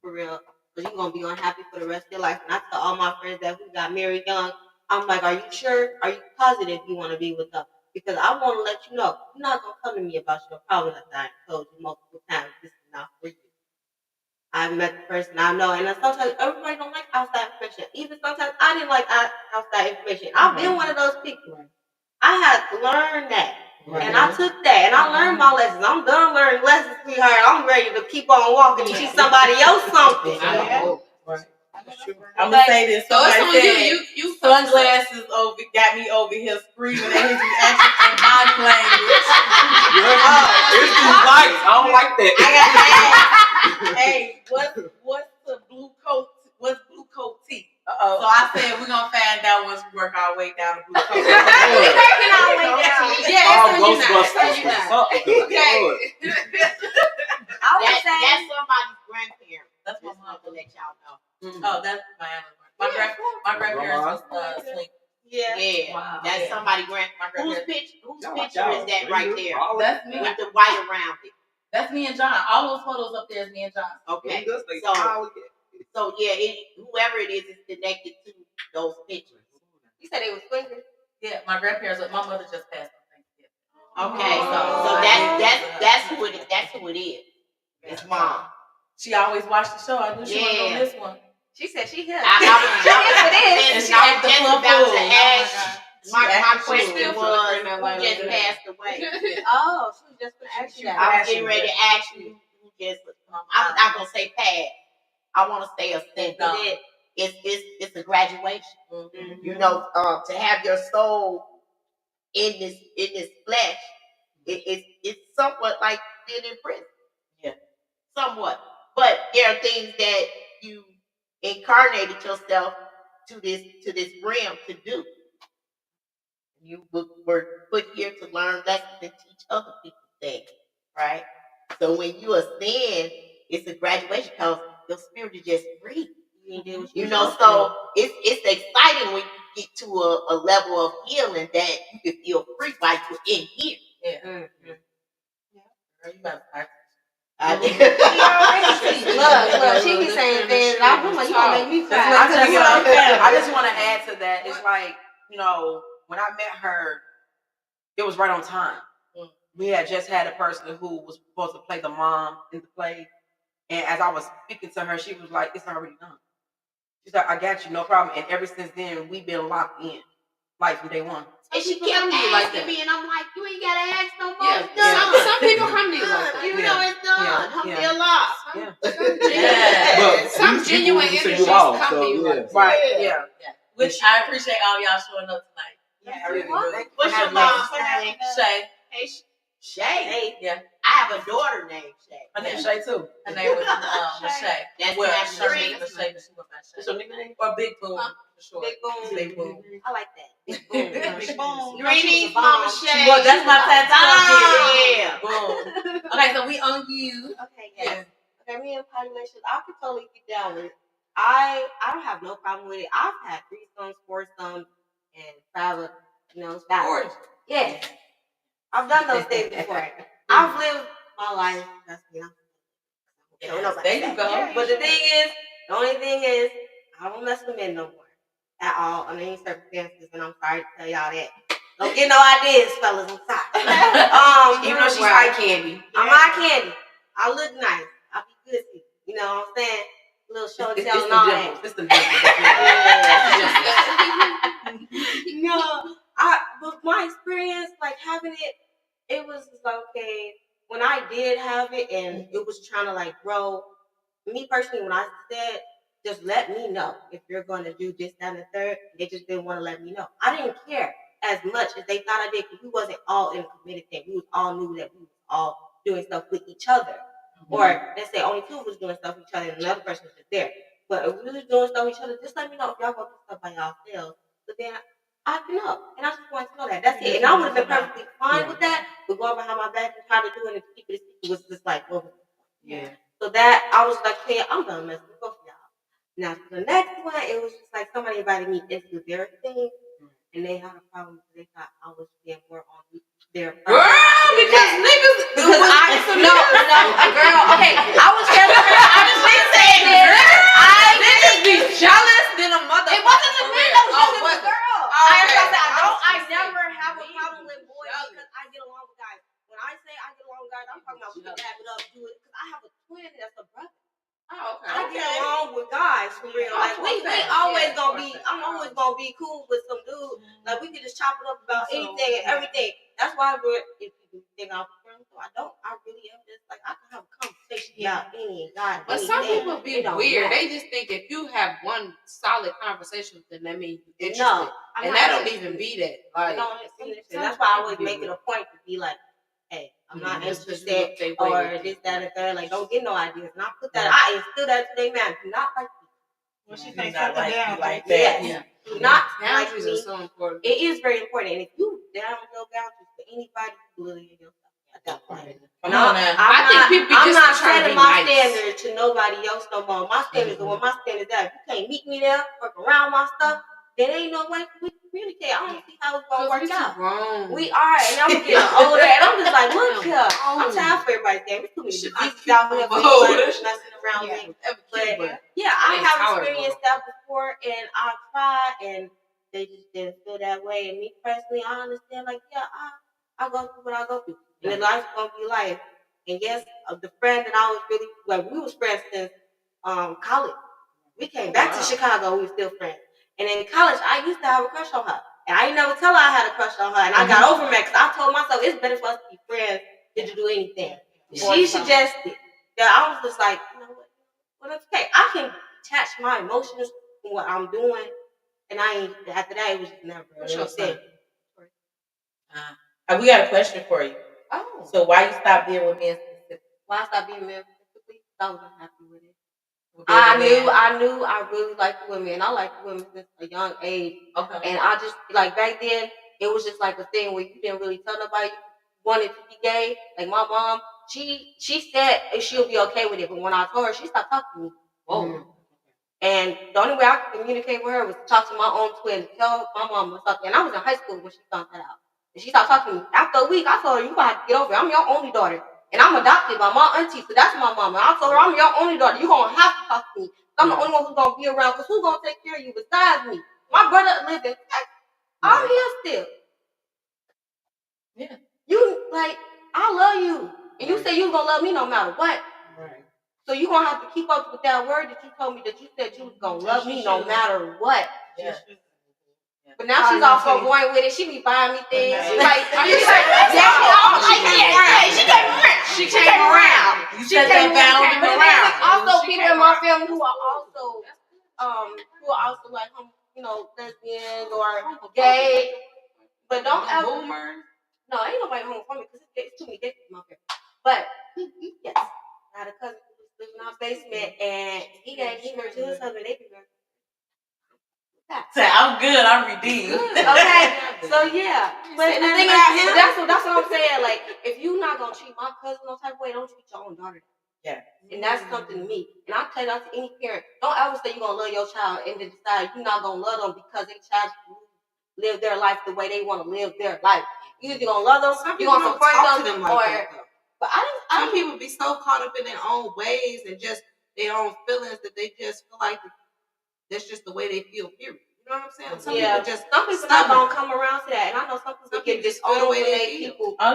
for real. Because you're going to be unhappy for the rest of your life. And I tell all my friends that who got married young, I'm like, are you sure? Are you positive you want to be with them? Because I want to let you know, you're not going to come to me about your problems that I told you multiple times. This is not for you. I met the person I know. And then sometimes everybody don't like outside information. Even sometimes I didn't like outside information. I've been one of those people. I had to learn that. Right. And I took that, and I learned my lessons. I'm done learning lessons, sweetheart. I'm ready to keep on walking and teach somebody else something. I'm gonna say this. So it's on you. Sunglasses got me over here screaming at his reaction and body language. It's these lights. I don't like that. I got to ask, hey, what's the blue coat? What's blue coat tea? So I said we're gonna find out once we work our way down the blue coat. We're working our way down. Yeah, it's on you now. Ghostbusters. Okay. wanted to let y'all know. Oh, that's my grandparents was sweet. Yeah. Wow. That's somebody My whose grandparents. picture is that right there? That's me. With the white around it. That's me and John. All those photos up there is me and John. Okay. So Whoever it is connected to those pictures. You said they was swingers. Yeah, my grandparents. My mother just passed on Thanksgiving. Okay, so that's who it is. It's mom. She always watched the show. I knew she wasn't gonna miss one. She said she here. I was just about to ask. My question was, who just passed away? Oh, she was just gonna ask you that. I was getting ready to ask you who just. I'm not gonna say passed. I want to say a sentence. It's a graduation. Mm-hmm. You know, to have your soul in this flesh, it's somewhat like being in prison. Yeah, somewhat. But there are things that you incarnated yourself to this realm to do. You were put here to learn lessons and teach other people things, right? So when you ascend, it's a graduation because your spirit is just free. You know, so it's exciting when you get to a level of healing that you can feel free while you're in here. yeah. Mm-hmm. Girl, you better practice. Look, she be saying things. I'm like, you gonna make me cry. I just want to add to that. It's like, you know, when I met her, it was right on time. We had just had a person who was supposed to play the mom in the play, and as I was speaking to her, she was like, "It's already done." She's like, "I got you, no problem." And ever since then, we've been locked in, like from day one. And she kept asking me, and I'm like, "You ain't gotta ask no more. Yeah, It's done. some people come to you like that. You know it's done. Yeah. Some genuine energies come to you like that. Right. Yeah. Which I appreciate all y'all showing up tonight. Yeah, I really do. What's your mom's name? Shay. Hey, Shay. Yeah. I have a daughter named Shay. My name's Shay too. Her name was Shay. That's well, my her dream. name was Shay, but she went by Shay. What's your nickname? Or Big Boom, for sure. Big Boom. Big Boom. I like that. Big Boom. Big Boom. Greetings, Mama Shay. Well, that's my tattoo. Yeah. Boom. Okay, so we on you. Okay, yes. Okay, me and populations, I could totally get down with it. I don't have no problem with it. I've had threesomes, foursomes, and private, spouse. Yes. I've done those things before. I've lived my life. That's There you go. But the only thing is, I don't mess with men no more. At all, under any circumstances, and I'm sorry to tell y'all that. Don't get no ideas, fellas. I'm sorry. Even though she's eye candy. I'm eye candy. I look nice. I be good. You know what I'm saying? Little show and tell and all that. It's the But my experience, like having it was just like, okay, when I did have it and it was trying to like grow, me personally, when I said, just let me know if you're going to do this, that, and the third, they just didn't want to let me know. I didn't care as much as they thought I did because we wasn't all in a committed thing. We was all knew that we was all doing stuff with each other. Or let's say only two was doing stuff with each other and another person was just there. But if we was doing stuff with each other, just let me know if y'all going to do stuff by yourselves. But then I can know. And I just wanted to know that. That's it. And I would have been perfectly fine with that. But going behind my back and trying to do it and keep it was just like, well, Yeah. So that I was like, hey, I'm done messing with both of y'all. Now for the next one, it was just like somebody invited me into their thing, and they had a problem because they thought I was being more on their Girl, because niggas. Because girl. Okay, I was telling her. I just been saying this. Niggas be jealous than a mother. It wasn't the men that was jealous, it was the girl. I Okay. never have a problem with boys because I get along with guys. When I say I get along with guys, I'm talking about we can dab it up, do it. Because I have a twin that's a brother. Oh, okay. I get along with guys for real. Like we always gonna be. I'm always gonna be cool with some dude. Like we can just chop it up about anything and everything. That's why if you think I'm friends, so I don't. I really am just like I can have a conversation about any guy. But some people be weird. They just think if you have one solid conversation with them, that means you're interested. No, and that don't even be that. Like that's why I always make it a point to be like, hey, I'm not interested or this, that, and third. Like, don't get no ideas. And I put that, I instill that to they man. Do not like me. When she thinks something down like that. Yeah. Do not like boundaries me. are so important. It is very important. And if you down your boundaries for anybody, you really in yourself. got one. Come on now. I think people I'm just not trying to setting be my nice. standard to nobody else no more. My standards are what my standards are. If you can't meet me there, work around my stuff, there ain't no way we can communicate. I don't see how it's gonna work out. We are, and I'm getting older, and I'm just like, look here, I'm tired for everybody damn. There's too many diseases out here for anybody messing around with. But yeah, I have experienced that before, and I tried, and they just didn't feel that way. And me personally, I understand, like, yeah, I go through what I go through, and then life's gonna be life. And yes, the friend that I was really like, we was friends since college. We came back to Chicago, we were still friends. And in college, I used to have a crush on her. And I didn't never tell her I had a crush on her. And I got over it because I told myself it's better for us to be friends than to do anything. She suggested that I was just like, you know what? Well, it's okay. I can detach my emotions from what I'm doing. And I ain't, after that, it was just never. What's your son? We got a question for you. Oh. So why you stopped being with men specifically? Why I stopped being married specifically? I wasn't happy with it. I knew I really liked women. I liked women since a young age. Okay. And I just, like, back then, it was just like a thing where you didn't really tell nobody you wanted to be gay. Like, my mom, she said she'll be okay with it, but when I told her, she stopped talking to me. Whoa. And the only way I could communicate with her was to talk to my own twin, tell my mom or something. And I was in high school when she found that out. And she stopped talking to me. After a week, I told her, you gotta have to get over it. I'm your only daughter. And I'm adopted by my auntie, so that's my mama. I told her, I'm your only daughter. You're going to have to talk to me. I'm the only one who's going to be around, because who's going to take care of you besides me? My brother lived in Texas. I'm here still. Yeah. You, like, I love you. And you said you was going to love me no matter what. Right. So you're going to have to keep up with that word that you told me that you said you was going to love me no matter what. Yeah. But now she's all for going with it. She be buying me things. She's like, She came around. You said that boundary But around. there's also people in my family who are also like, lesbians or gay. But don't ever. No, ain't nobody home for me because it's too many gay people in my family. But yes, I had a cousin who was living in our basement, and he gave me her to his husband. They be married. Say, I'm good. I'm redeemed. Okay, so yeah, but the thing is, that's what I'm saying. Like, if you're not gonna treat my cousin no type of way, don't treat your own daughter. Yeah, and that's something to me. And I tell that to any parent: don't ever say you're gonna love your child and then decide you're not gonna love them because their child live their life the way they want to live their life. You either gonna love them, you're gonna support them, But some people be so caught up in their own ways and just their own feelings that they just feel like that's just the way they feel, period. You know what I'm saying? Some people not gonna come around to that. And I know some people get disowned when they people for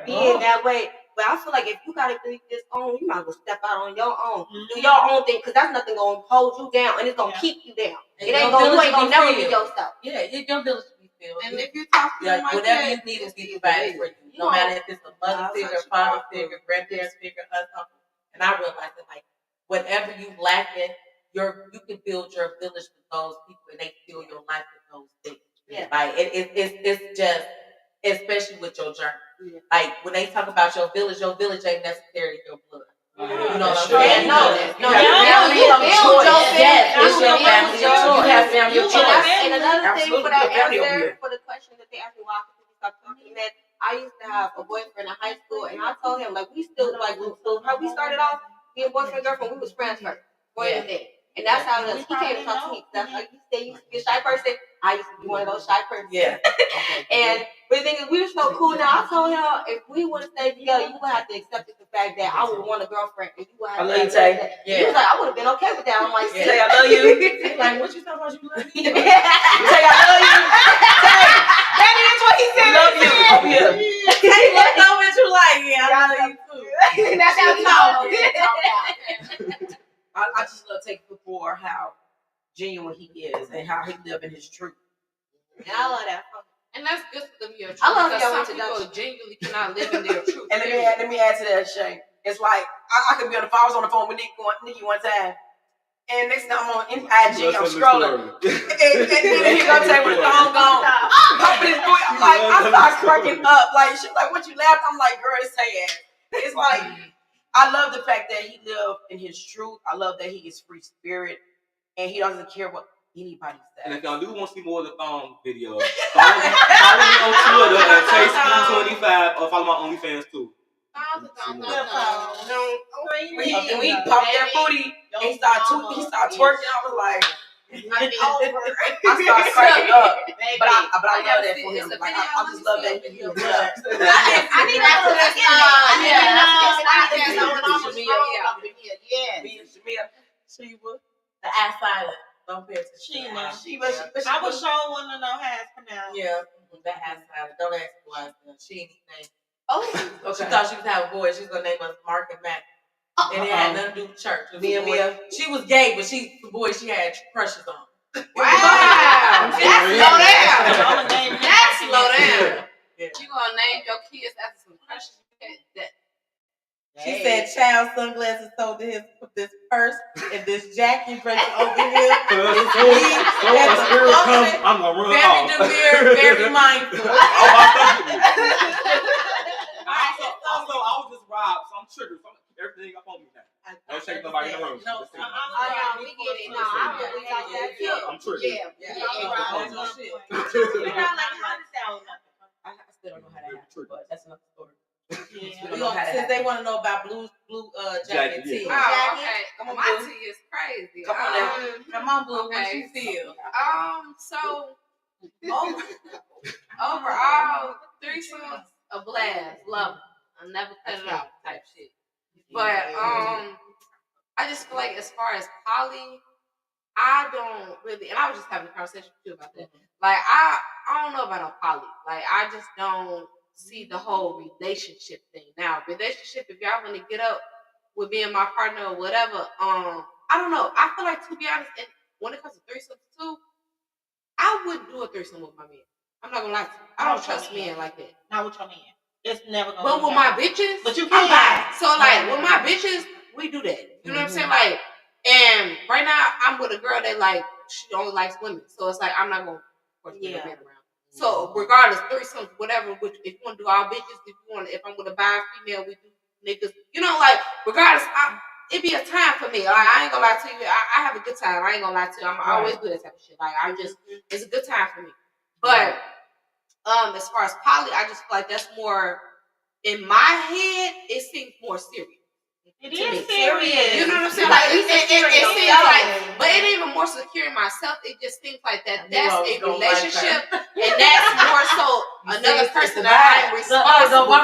being that way. But I feel like if you gotta be disowned, you might as well step out on your own. Do your own thing, because that's nothing gonna hold you down and it's gonna keep you down. You ain't gonna never be yourself. Yeah, your village be filled. And if you talk to them like whatever that, you need is be provided for you. No matter if it's a mother figure, father figure, grandparents figure, uncle. And I realize that, like, whatever you lacking, you can build your village with those people, and they fill your life with those things. Yeah. Like it's just, especially with your journey. Yeah. Like when they talk about your village ain't necessarily your blood. You know what I'm saying? No, you build your family. Yes, it's your family. You have family. And another thing for that answer, for the question that they asked me why I couldn't stop talking, that I used to have a boyfriend in high school, and I told him, like, we still, like, how we started off being boyfriend girlfriend, we was friends first. And that's how it is. He came to talk to me. That's like you said, you used to be a shy person. I used to be one of those shy persons. Yeah. But the thing is, we were so cool now. I told him, if we would have stayed together, you would have to accept the fact that I would want a girlfriend, and you would have to accept that. He was like, I would have been okay with that. I'm like, Tay, I love you. He's like, what you talking about? You love me? Tay, I love you. Tay, that is what he said. Love you. Tay, let's know what you like. Yeah, I love you too. That's how we talk. I just love taking for how genuine he is and how he live in his truth. And I love that. And that's good for them, your truth. I love because your some people genuinely cannot live in their truth. And let me add to that, Shane. It's like I could be on the phone. I was on the phone with Nikki one time, and next time I'm on IG, I'm scrolling, and then he gonna say with the phone gone. I'm like, I start cracking up. Like she's like, "What you laughing?" I'm like, "Girl, it's sad." It's like I love the fact that he lived in his truth. I love that he is free spirit, and he doesn't care what anybody says. And if y'all do want to see more of the videos, follow me on Twitter at Chase25 or follow my OnlyFans too. When we popped that booty, and he started twerking. I was like, I started cracking up. But I love that for him. Like I just love that he was relaxed. I need that to this Me and Shamia. She was The ass silent. Don't pay attention. She I was sure want to know how it's pronounced. Yeah, that ass silent. Don't ask why. She ain't name. Oh, She thought she was having a boy. She was gonna name us Mark and Matt. And it had nothing to do with church. Mia. She was gay, but she the boy she had crushes on. wow. That's low down. That's low down. Yeah. You gonna name your kids after some crushes? She said, "Child sunglasses sold to this purse and this jacket right over here." I'm gonna run Very off. demure, very mindful. Also, I was just robbed, so I'm triggered. So I'm everything up on me now. Don't shake nobody in the room. No, Just say we get it. No, I really like that too. I'm triggered. Yeah. How does that I still don't know how that happened, but that's another story. Since they want to know about blue jacket tea. Oh, okay. My tea is crazy. Come on now. Come on, Blue. Okay. What you feel? So overall, threesomes a blast. Love them. I never cut it out type shit. But I just feel like as far as poly, I don't really, and I was just having a conversation with you about that. Like I don't know about no poly. Like I just don't see the whole relationship thing. Now, relationship, if y'all want to get up with me and my partner or whatever, I don't know. I feel like, to be honest, and when it comes to threesomes too, I wouldn't do a threesome with my man. I'm not gonna lie to you. I don't trust men like that. Not with your man. It's never gonna. But with my bitches, but you I'm can. bi. So like with my bitches, we do that. You know what I'm saying? Like, and right now I'm with a girl that like she only likes women. So it's like I'm not gonna force my man around. So regardless, threesomes, whatever. Which if you want to do all bitches, if I'm with a bi female, we do niggas. You know, like regardless, it be a time for me. Like I ain't gonna lie to you. I have a good time. I ain't gonna lie to you. I'm always do that type of shit. Like I just, it's a good time for me. But as far as poly, I just feel like that's more in my head. It seems more serious. It is serious. You know what I'm saying? Like it seems like, but it ain't even more secure in myself. It just seems like that's a relationship, and that's more so another person that I'm responsible for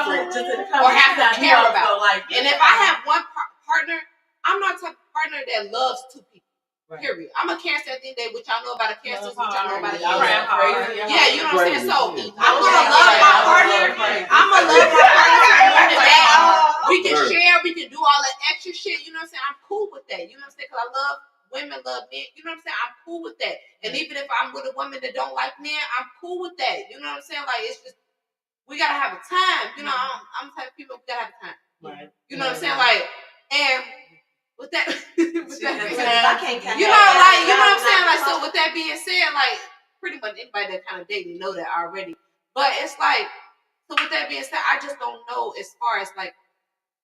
or have to care about. And if I have one partner, I'm not the type of partner that loves two people. Period. I'm a Cancer at the end of the day, which y'all know about a Cancer, which y'all know about a Cancer. Yeah, you know what I'm saying? So I'm gonna love my partner. I'm gonna love my partner. We can share, we can do all that extra shit, you know what I'm saying? I'm cool with that. You know what I'm saying? Because I love women, love men, you know what I'm saying? I'm cool with that. And even if I'm with a woman that don't like men, I'm cool with that. You know what I'm saying? Like it's just we gotta have a time. You know, I'm the type of people we gotta have a time. Right. You know what I'm saying? Like, and with that, you know, like, you know what I'm saying? Like, so with that being said, like, pretty much anybody that kind of date me know that already. But it's like, so with that being said, I just don't know as far as like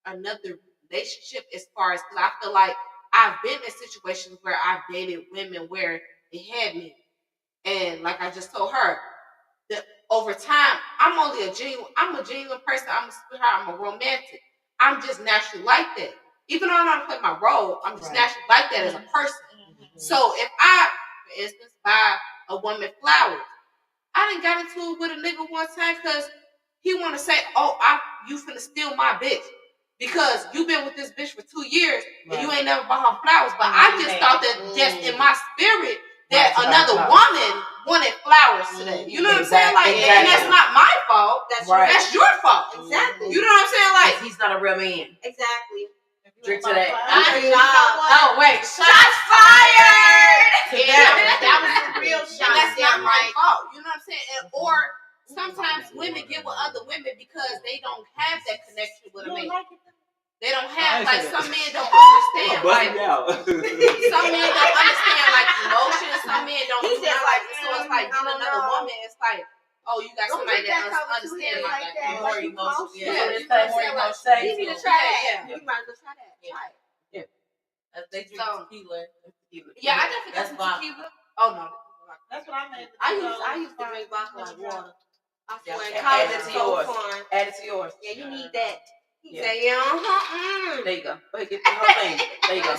another relationship, as far as, because I feel like I've been in situations where I've dated women where it had me, and like I just told her, that over time, I'm a genuine person. I'm a sweetheart. I'm a romantic. I'm just naturally like that. Even though I don't play my role, I'm just naturally like that as a person. So if I, for instance, buy a woman flowers, I done got into it with a nigga one time because he want to say, "Oh, you finna steal my bitch because you been with this bitch for 2 years and you ain't never bought her flowers." But I just thought that just in my spirit that another woman wanted flowers today. You know what I'm saying? Like, and that's not my fault. That's your fault. Exactly. You know what I'm saying? Like, he's not a real man. Exactly. Drink to that. Oh wait, shots fired. Yeah, that was a real shot. That's not my fault. You know what I'm saying? Or sometimes women get with other women because they don't have that connection with a man. They don't have, like, some men don't understand. Like, some men don't understand, like, emotions. Some men don't do that. Like, so it's like, you know, another woman, it's like, oh, you got somebody that understands like that. More emotional. Yeah, You need to try that. You might as well try that. Try it. They drink tequila. Yeah, I definitely got some tequila. Oh, no. That's what I made. I used to drink vodka like water. I swear, add it to yours. Add it to yours. Yeah, you need that. He said, yeah, There you go. Go ahead, get the whole thing. There you go.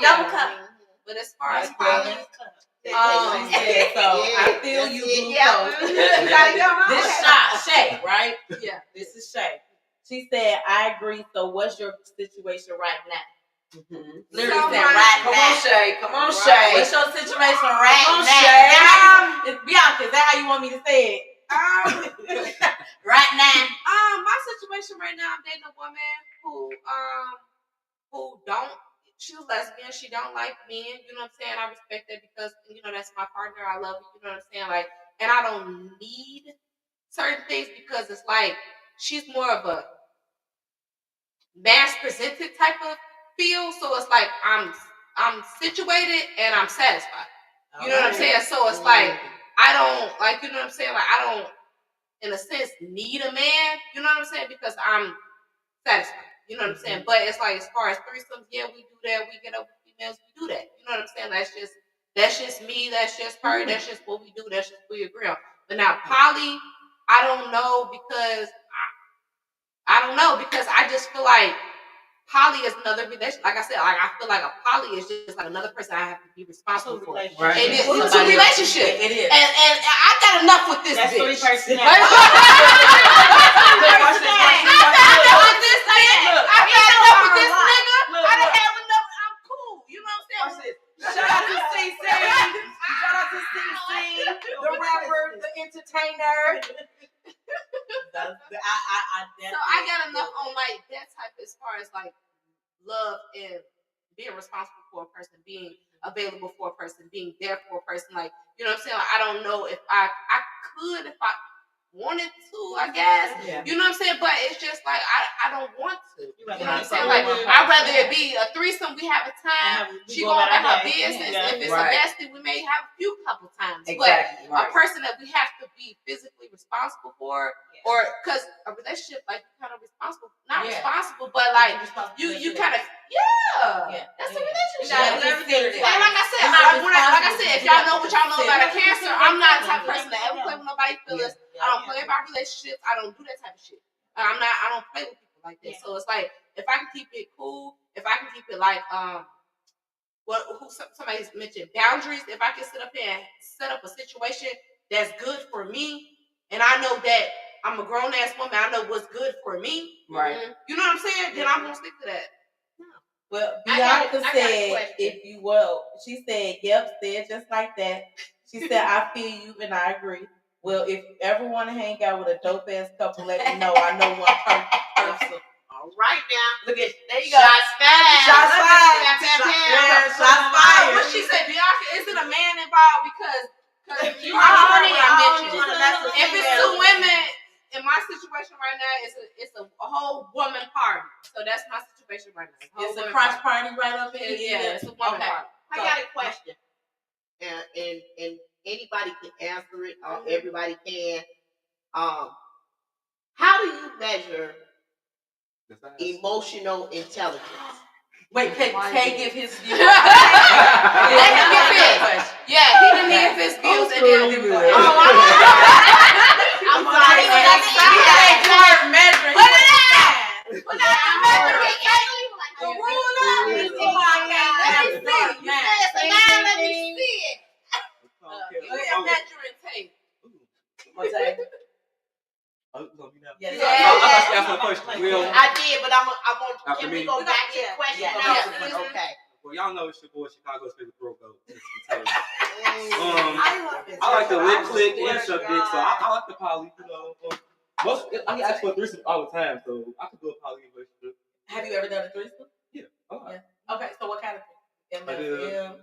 double cup. But as far as Poly, Poly, she said, so I feel you, glucose. This shot, Shay, right? yeah. This is Shay. She said, I agree. So what's your situation right now? Literally So said my- right Come now. on, Shay. Come on, Shay. What's your situation right Come on, now? Shay. It's Bianca, is that how you want me to say it? Right now. My situation right now, I'm dating a woman who don't. She's lesbian. She don't like men. You know what I'm saying? I respect that because that's my partner. I love it. You know what I'm saying? Like, and I don't need certain things because it's like she's more of a mass presented type of feel. So it's like I'm situated and I'm satisfied. You know what I'm saying? So it's like I don't like. You know what I'm saying? Like I don't, in a sense, need a man. You know what I'm saying? Because I'm satisfied. You know what I'm saying? But it's like as far as threesomes, yeah, we do that. We get up with females, we do that. You know what I'm saying? That's just me. That's just her. That's just what we do. That's just what we agree on. But now poly, I don't know because I just feel like poly is another relation. Like I said, like I feel like a poly is just like another person I have to be responsible for. Right. And it's a relationship. It is. And I got enough with this That's bitch. 3 personalities. I got enough with this nigga. I done have enough. I'm cool. You know what I'm saying? Shout out to CC. Shout out to CC, the rapper, the entertainer. So I got enough on like that type as far as like love and being responsible for a person, being available for a person, being there for a person. Like, you know what I'm saying? Like, I don't know if I could if I wanted to, I guess. Yeah. You know what I'm saying? But it's just like I don't want to. You know rather what I'm have saying? someone Like one I'd person. rather it be a threesome, we have a time, she go about her business. Yeah. If it's Right. a bestie, we may have a few couple times. Exactly. But a person that we have to be physically responsible for, or because a relationship, like you're kind of responsible, not responsible, but like you kind of that's a relationship. And like I said, if y'all know what y'all know about a Cancer, I'm not the type of person that ever play with nobody's feelings. I don't play about relationships. I don't do that type of shit. I don't play with people like that. So it's like if I can keep it cool, if I can keep it like somebody mentioned boundaries. If I can sit up here and set up a situation that's good for me, and I know that I'm a grown ass woman, I know what's good for me. Right. You know what I'm saying? Then I'm gonna stick to that. Well, I got a Bianca said, question. if you will, she said, yep, said just like that. She said, I feel you and I agree. Well, if you ever want to hang out with a dope ass couple, let me know. I know one person. All right now. Look at there you go. Shots fired. Shots fired. Shots fired. But she said, Bianca, is it a man involved? Because you I already heard what I only mentioned. wanna mess with If it's females. 2 women, in my situation right now, it's a whole woman party. So that's my situation right now. It's a woman crotch party right up in here. Yeah, it's a woman Okay. party. I got a question. And anybody can answer it, or everybody can. How do you measure emotional intelligence? Wait, Kay give his view. Let him give his. Yeah, he didn't give his views and then I'm sorry. Measuring. Put it out. Put it out. The ruler is the podcast. Let me see. You said it's a 9. Let me see it. Give me a measuring tape. What's that? Yes. Yeah. Ask my question. I did, but I'm After can we me? go back to the question Yeah. now? Yeah. Okay. Well, y'all know it's your boy Chicago's favorite throat goat. I I like the lip click and suck dick, so I like the poly. You know, I ask for a threesome all the time, so I could do a poly relationship. Have you ever done a threesome? Yeah. Yeah. Okay, so what kind of thing? I did. MSM?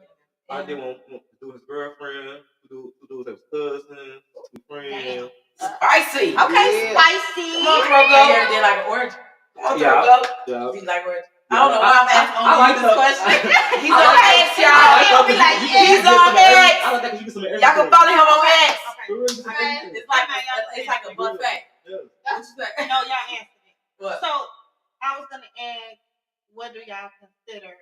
I did want to do his girlfriend, to do his cousin, two friends. Spicy. Okay, Yeah. spicy. Come on, throw You go. ever did like an orgy? Come on, Yeah. throw go. Yeah. You like orgy? I don't know why I'm asking I like this question. He's on X, y'all. He'll be like, He's on X. I like that you get some of everything. Y'all can follow him on X. It's like a buffet. What you say? No, y'all answered it. What? So I was gonna ask, what do y'all consider?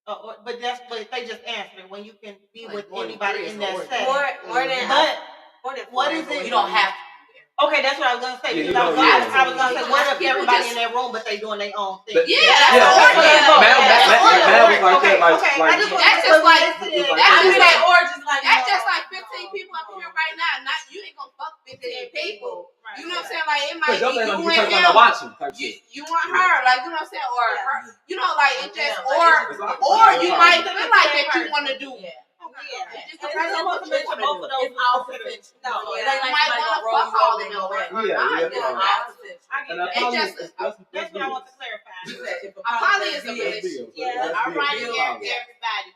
But they just answered it. When you can be Like with more than anybody three in is that orgy. setting. More than But more than what 4 is it? You don't have to. Okay, that's what I was gonna say. Yeah, Because I was gonna say, Because what if people everybody just- in that room, but they doing their own thing? But- Yeah, Yeah, that's Mal was like okay, that, okay. like I just want That's to just like- listen. that's just like- or just like That's just like 15 people up here right now. Not you ain't gonna fuck 15 people. Right. You know what I'm saying? Like it might Cause your be thing you gonna be and talking him. about watching type You, shit. you want her, like you know what I'm saying, or Yeah. her, you know, like it just, Yeah, like, It's like- or you Yeah. might feel like that you want to do. Yeah. Yeah. It just And depends it's on what supposed you to want be to both do. of those. It's all potential. No, So it yeah. ain't like You might somebody wanna gonna roll fuck you all over of and them, go or in. Yeah, not. yeah, It's yeah. all potential. I And get that's that. It probably just- That's what I want to clarify. A poly is a bitch. Yeah. All right, Real everybody.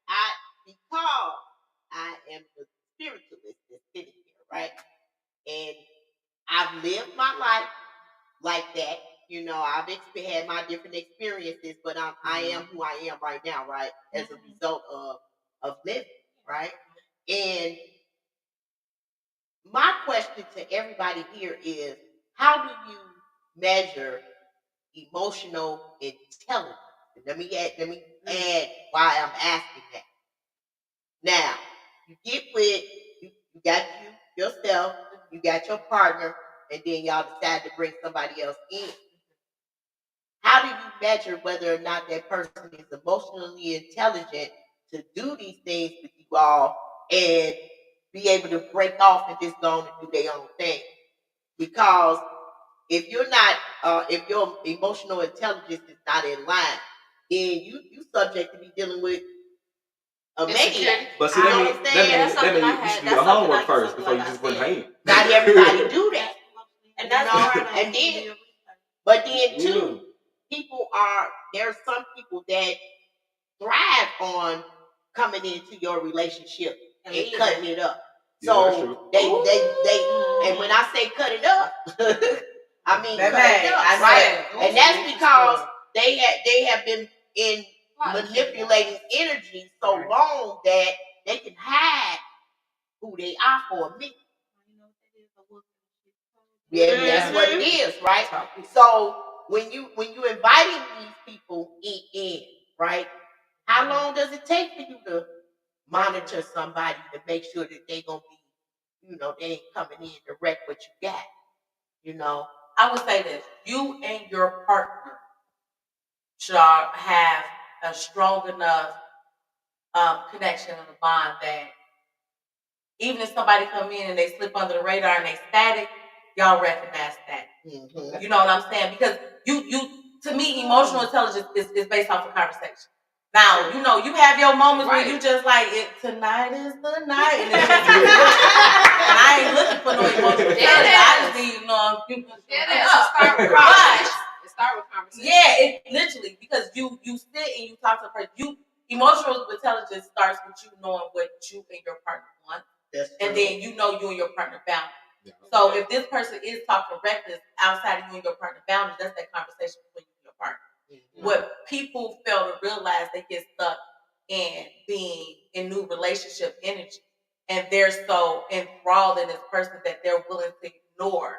poly. Because I am the spiritualist that's sitting here, right? And I've lived my life like that. You know, I've had my different experiences, but I am who I am right now, right? As a result of living, right? And my question to everybody here is, how do you measure emotional intelligence? Let me add why I'm asking that. Now, you get with you got yourself, you got your partner, and then y'all decide to bring somebody else in. How do you measure whether or not that person is emotionally intelligent to do these things with you all and be able to break off and just go on and do their own thing? Because if you're not, if your emotional intelligence is not in line, then you subject to be dealing with a maniac. But see, You that know means what I'm saying? That's that something I means you had- should do that's your something homework I- first something before you like just I put said. hand. Not everybody do that. And that's You know, why and then too, there are some people that thrive on coming into your relationship and cutting it up. Yeah, that's So true. they and when I say cut it up, I mean cut Baby, it up, I right? know. And that's because they have been in manipulating energy so long that they can hide who they are for a minute. Yeah, that's what it is, right? So when you inviting these people in, right? How long does it take for you to monitor somebody to make sure that they gonna be, you know, they ain't coming in to wreck what you got, you know? I would say this: you and your partner should have a strong enough connection and a bond that even if somebody come in and they slip under the radar and they static, y'all recognize that. Mm-hmm. You know what I'm saying? Because you to me, emotional intelligence is based off of conversation. Now, you know, you have your moments where you just like, tonight is the night. And, it's just, and I ain't looking for no emotional intelligence. I just need, you know, people Start with conversation. yeah, it literally, because you sit and you talk to a person. Emotional intelligence starts with you knowing what you and your partner want. And then you know you and your partner boundaries. Yeah. So if this person is talking reckless outside of you and your partner boundaries, that's that conversation between you and your partner. Mm-hmm. What people fail to realize, they get stuck in being in new relationship energy. And they're so enthralled in this person that they're willing to ignore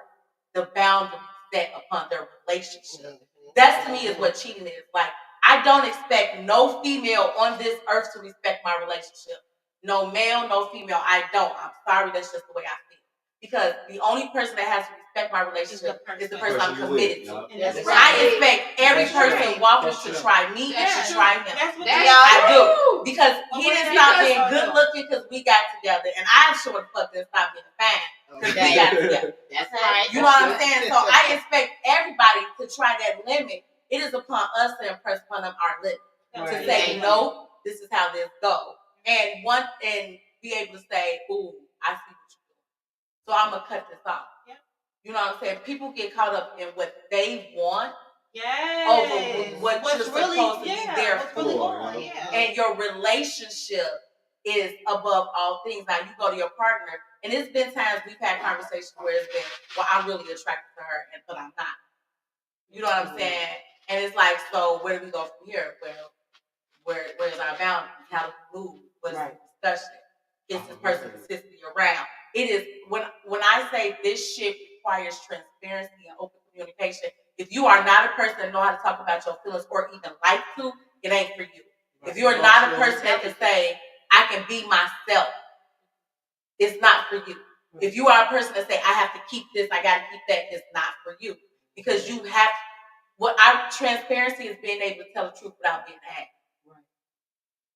the boundaries set upon their relationship. Mm-hmm. That to me is what cheating is. Like, I don't expect no female on this earth to respect my relationship. No male, no female. I don't. I'm sorry. That's just the way I feel. Because the only person that has to respect my relationship is the person I'm committed to. That's right. I expect every person walking to try me and to try him. I do. Because he didn't stop being good looking because we got together. And I sure the fuck didn't stop being fine because we got together. That's right. You know what I'm saying? So I expect everybody to try that limit. It is upon us to impress upon them our limit. To say, no, this is how this goes. And be able to say, ooh, I see what you're doing. So I'm going to cut this off. Yep. You know what I'm saying? People get caught up in what they want over what you're really supposed to be there for. Really and your relationship is above all things. Now, you go to your partner, and it's been times we've had conversations where it's been, well, I'm really attracted to her, but I'm not. You know what I'm saying? And it's like, so where do we go from here? Well, where's our boundaries? How do we move? What's the discussion? Is this person consistently around? It is when I say this shit requires transparency and open communication. If you are not a person that know how to talk about your feelings or even like to, it ain't for you. If you're not a person that can say, I can be myself, it's not for you. If you are a person that say, I have to keep this, I got to keep that, it's not for you. Because you have, our transparency is being able to tell the truth without being hacked. Right.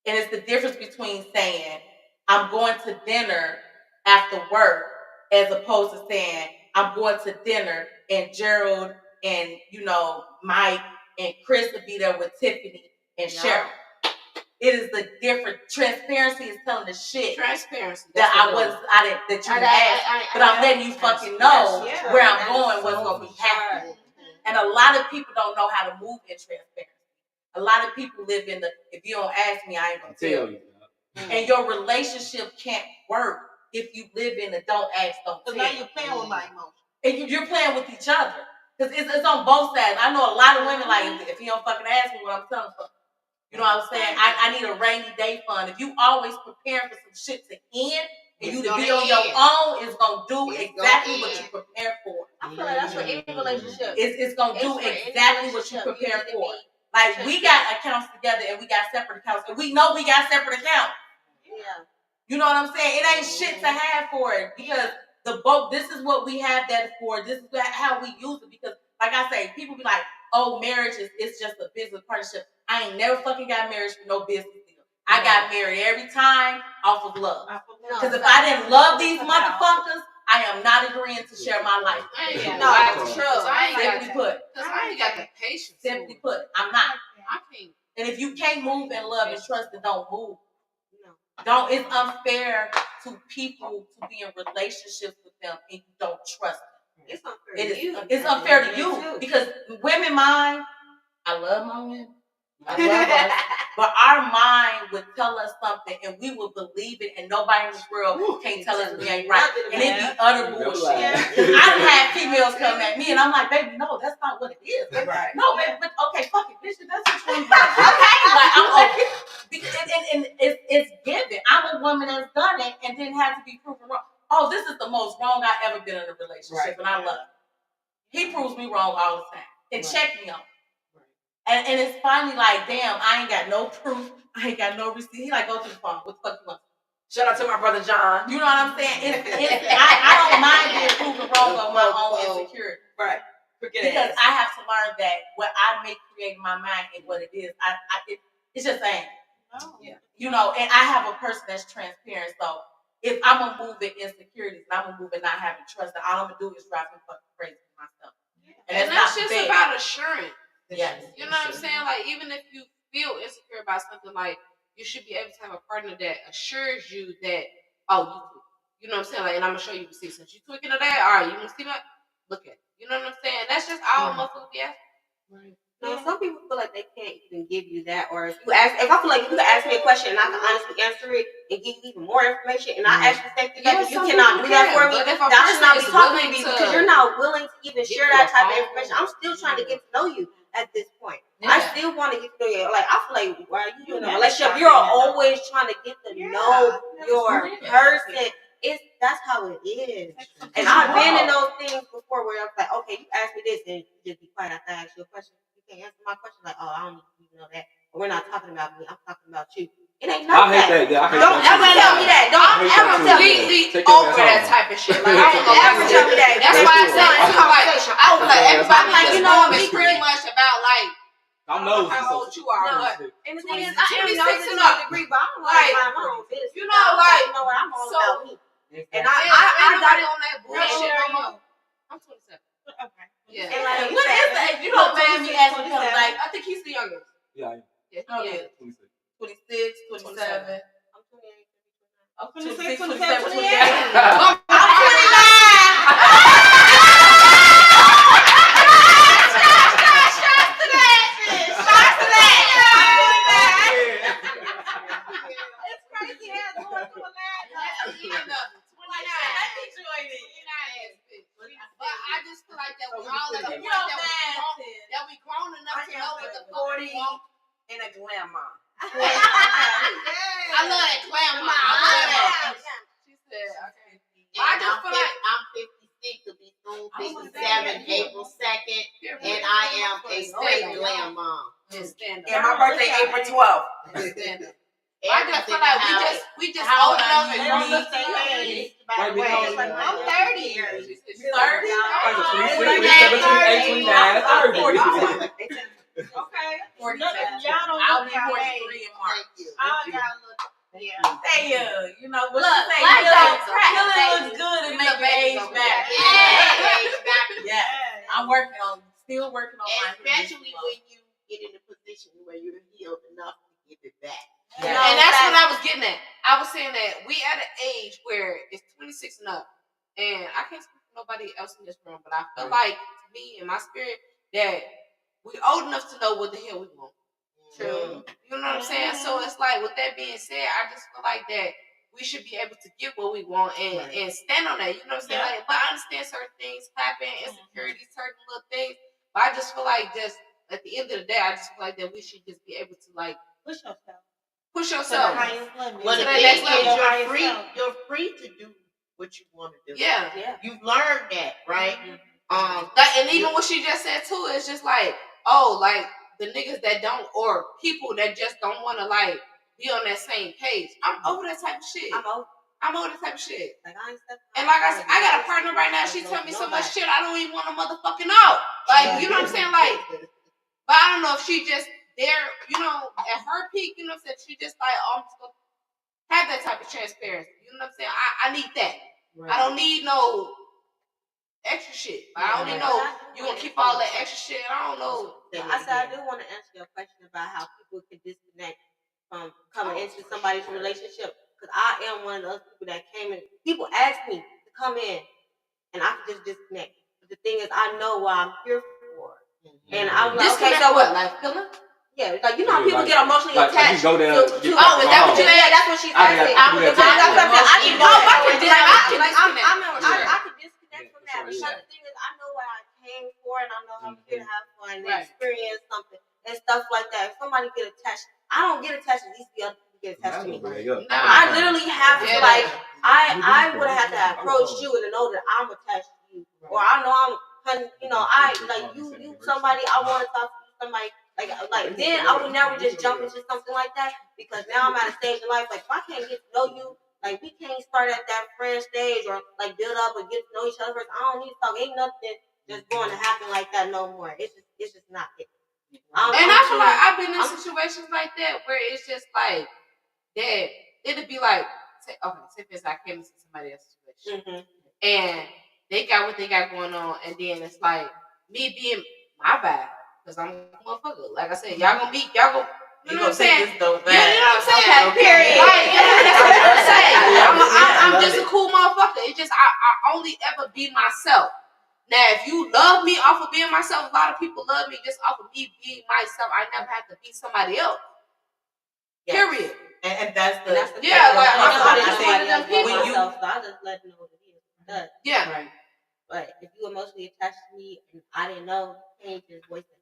And it's the difference between saying, I'm going to dinner after work, as opposed to saying, I'm going to dinner and Gerald and, Mike and Chris will be there with Tiffany and Cheryl. It is the different. Transparency is telling the shit. Transparency. That you didn't ask, but I'm letting you fucking know where I'm going, what's going to be happening. And a lot of people don't know how to move in transparency. A lot of people live in the, if you don't ask me, I ain't going to tell you. And your relationship can't work if you live in the don't ask, don't tell. So now you're playing with my emotions. And you're playing with each other. Because it's on both sides. I know a lot of women like, if you don't fucking ask me what I'm telling you. You know what I'm saying? I need a rainy day fund. If you always preparing for some shit to end and you to be on your own, it's going to do exactly what you prepare for. I feel like that's for any relationship. It's going to do exactly what you prepare for. Like, we got accounts together and we got separate accounts. And we know we got separate accounts. Yeah. You know what I'm saying? It ain't shit to have for it. Because this is what we have that for. This is how we use it. Because, like I say, people be like, oh, marriage it's just a business partnership. I ain't never fucking got married for no business deal. I got married every time off of love. Because if I didn't love these motherfuckers, I am not agreeing to share my life. That's true. Simply put. Because I ain't got the patience. Simply put, I'm not. I can't. And if you can't move in love and trust, then don't move. Don't. It's unfair to people to be in relationships with them and you don't trust them. It's unfair to you. It's unfair to you because women mind. I love my women. I love us. But our mind would tell us something and we would believe it and nobody in this world can't tell us we ain't right. And it be utter bullshit. I done had females come at me and I'm like, baby, no, that's not what it is. Right. No, baby, but okay, fuck it, bitch, that's what you want. Okay, like I'm okay. Because and it's given. I'm a woman that's done it and didn't have to be proven wrong. Oh, this is the most wrong I've ever been in a relationship and I love it. He proves me wrong all the time and check me on. And it's finally like, damn, I ain't got no proof. I ain't got no receipt. He like, go to the phone. What the fuck you want? Shout out to my brother John. You know what I'm saying? I don't mind being proven wrong on my own insecurity. Right. Because I have to learn that what I make create in my mind and what it is. It's just saying. Oh. Yeah. You know, and I have a person that's transparent. So if I'm going to move in insecurities and I'm going to move in not having trust, then all I'm going to do is drive me fucking crazy for myself. Yeah. And that's just about assurance. Yes. You know what I'm saying? Like, even if you feel insecure about something, like, you should be able to have a partner that assures you that, you know what I'm saying? Like, and I'm going to show you see. Since you tweaking to that, all right, you want to see that? Look at it. You know what I'm saying? That's just all motherfuckers be asking. Right. No, some people feel like they can't even give you that, or if I feel like you can ask me a question and I can honestly answer it and give you even more information, and I actually think that you cannot do that for me, I should not be talking to you because you're not willing to even share that type of information. I'm still trying to get to know you at this point. I still want to get to know you. Like, I feel like while you in a relationship, you're always trying to get to know your person. That's how it is. And I've been in those things before where I was like, okay, you ask me this and just be quiet after I ask you a question. Can't answer my question like, I don't even know that. Or we're not talking about me. I'm talking about you. It ain't nothing. I hate that. Don't ever tell me that. Don't ever tell me over that type of shit. Like, I don't ever tell me that. That's why I say it's conversation. I feel like everybody is pretty much about like how old you are. And the thing is, I am nosy to a degree, but I'm like my own business. You know, like, I'm all about me. And I got it on that bullshit no more. I'm 27. Okay. Yeah. And like, what is that? You don't mind me asking him, like, I think he's the youngest. Yeah. Okay. 26, 27. I'm 26. 26, 27, 28. I'm 29. It's crazy how going through a line. But I just feel like that we all at a point that we grown enough to know what the fuck we want. And a glam mom. I love that glam mom. I love that. She said, okay. I just feel like I'm 56 to be soon 57 April 2nd, and I am a straight glam mom. And my birthday April 12th. I just feel like we just old enough They and don't we look their age, by the way. Right, Like, because I'm 30. 30? Okay. 47. Y'all don't I'll look be y'all 43 age. in March. All y'all look, yeah. Say you know what Look, you say. black Feeling don't crack, looks baby. good and We make the your babies age over back. there. Yeah. I'm working on, still working on my Especially when you get in a position where you're healed enough to give it back. Yeah. And that's what I was getting at. I was saying that we at an age where it's 26 and up, and I can't speak for nobody else in this room, but I feel like, to me, in my spirit, that we old enough to know what the hell we want. True. You know what I'm saying? So it's like, with that being said, I just feel like that we should be able to get what we want and stand on that. You know what I'm saying? Yeah. Like, but I understand certain things happen, insecurities, certain little things. But I just feel like, just at the end of the day, I just feel like that we should just be able to, like, Push yourself. push To the yourself. highest limit. Well, the that thing next level. is, you're free to do what you want to do. Yeah. You've learned that, right? And even what she just said too is just like, oh, like the niggas that don't, or people that just don't want to like be on that same page. I'm over that type of shit. I'm over that type of shit. Like I ain't stepping And like I said, I got a partner right now. She tell me so much shit I don't even want to motherfucking know. Like, you know what I'm saying? Like, but I don't know if she just there, you know, at her peak. You know what I'm saying? She just like, oh, I'm just gonna have that type of transparency. You know what I'm saying? I need that. Right. I don't need no extra shit. I don't need no. You gonna keep all that extra shit? I don't know. I said I do want to answer your question about how people can disconnect from coming into somebody's relationship, because I am one of those people that came in. People ask me to come in, and I can just disconnect. But the thing is, I know what I'm here for, and I'm like, okay, so what? Like feeling? Yeah, like you know how people get emotionally attached. Oh, is that what you mean? Yeah, that's what she's asking. I can disconnect from that because the thing is, I know what I came for, and I know I'm here to have fun and experience something and stuff like that. If somebody get attached, I don't get attached to these other people get attached to me. I literally have to like, I would have had to approach you and to know that I'm attached to you, or I know I'm, you know, I like you somebody I want to talk to somebody. Like then I would never just jump into something like that, because now I'm at a stage in life, like if I can't get to know you, like we can't start at that friend stage or like build up and get to know each other first. I don't need to talk. Ain't nothing just going to happen like that no more. It's just not it. And I feel like I've been in situations like that where it's just like that. It'd be like, say for instance, I came into somebody else's situation and they got what they got going on, and then it's like me being my vibe. Because I'm a motherfucker. Like I said, y'all gonna be, y'all gonna, you know what I'm saying? You know what I'm saying? Period. Like, that's what I'm saying. I'm just a cool motherfucker. It's just, I only ever be myself. Now, if you love me off of being myself, a lot of people love me just off of me being myself. I never have to be somebody else. Period. And that's the like, I'm just one of them people. When so I just let them know what it is. Yeah. right. But if you emotionally attached to me and I didn't know, you can't just waste it.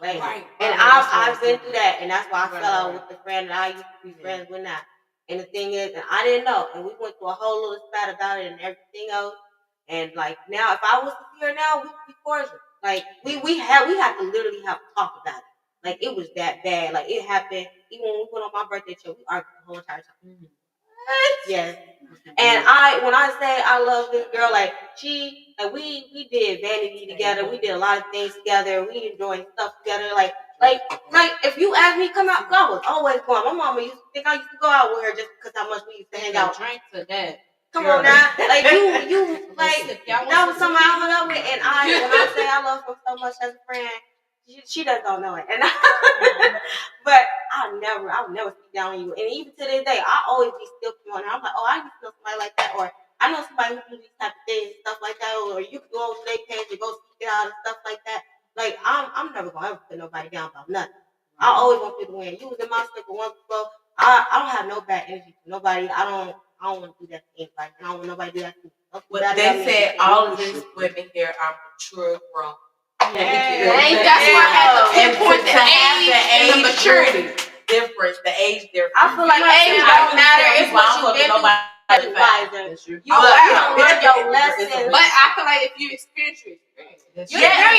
Right. And I've been through that, and that's why I fell out with the friend that I used to be friends with now. And the thing is, and I didn't know, and we went through a whole little spat about it and everything else. And like now, if I was here now, we would be cordial. Like we had to literally have to talk about it. Like it was that bad. Like it happened even when we went on my birthday trip. We argued the whole entire time. Yes. And when I say I love this girl, like we did vanity together. We did a lot of things together. We enjoyed stuff together. Like if you ask me to come out, I was always going. My mama used to think I used to go out with her just because how much we used to hang out. Drink to that. Come on now, like you like that was something I hung up with, and when I say I love her so much as a friend, she doesn't know it, and but I'll never speak down on you, and even to this day, I always be still on her. I'm like, oh, I used to know somebody like that, or I know somebody who do these type of things, stuff like that, or you can go over to their page and go speak it out and stuff like that. Like I'm never gonna ever put nobody down about nothing. I always want people to win. You was in my circle once before. I don't have no bad energy for nobody. I don't want to do that to anybody. I don't want nobody to do that to me. Well, they said all of these women here are mature, grown. That's why I had to pinpoint the age and the maturity difference, the age difference. I feel like age don't matter. It's what you've been through. You don't learn your lessons. But I feel like if you experience it, you can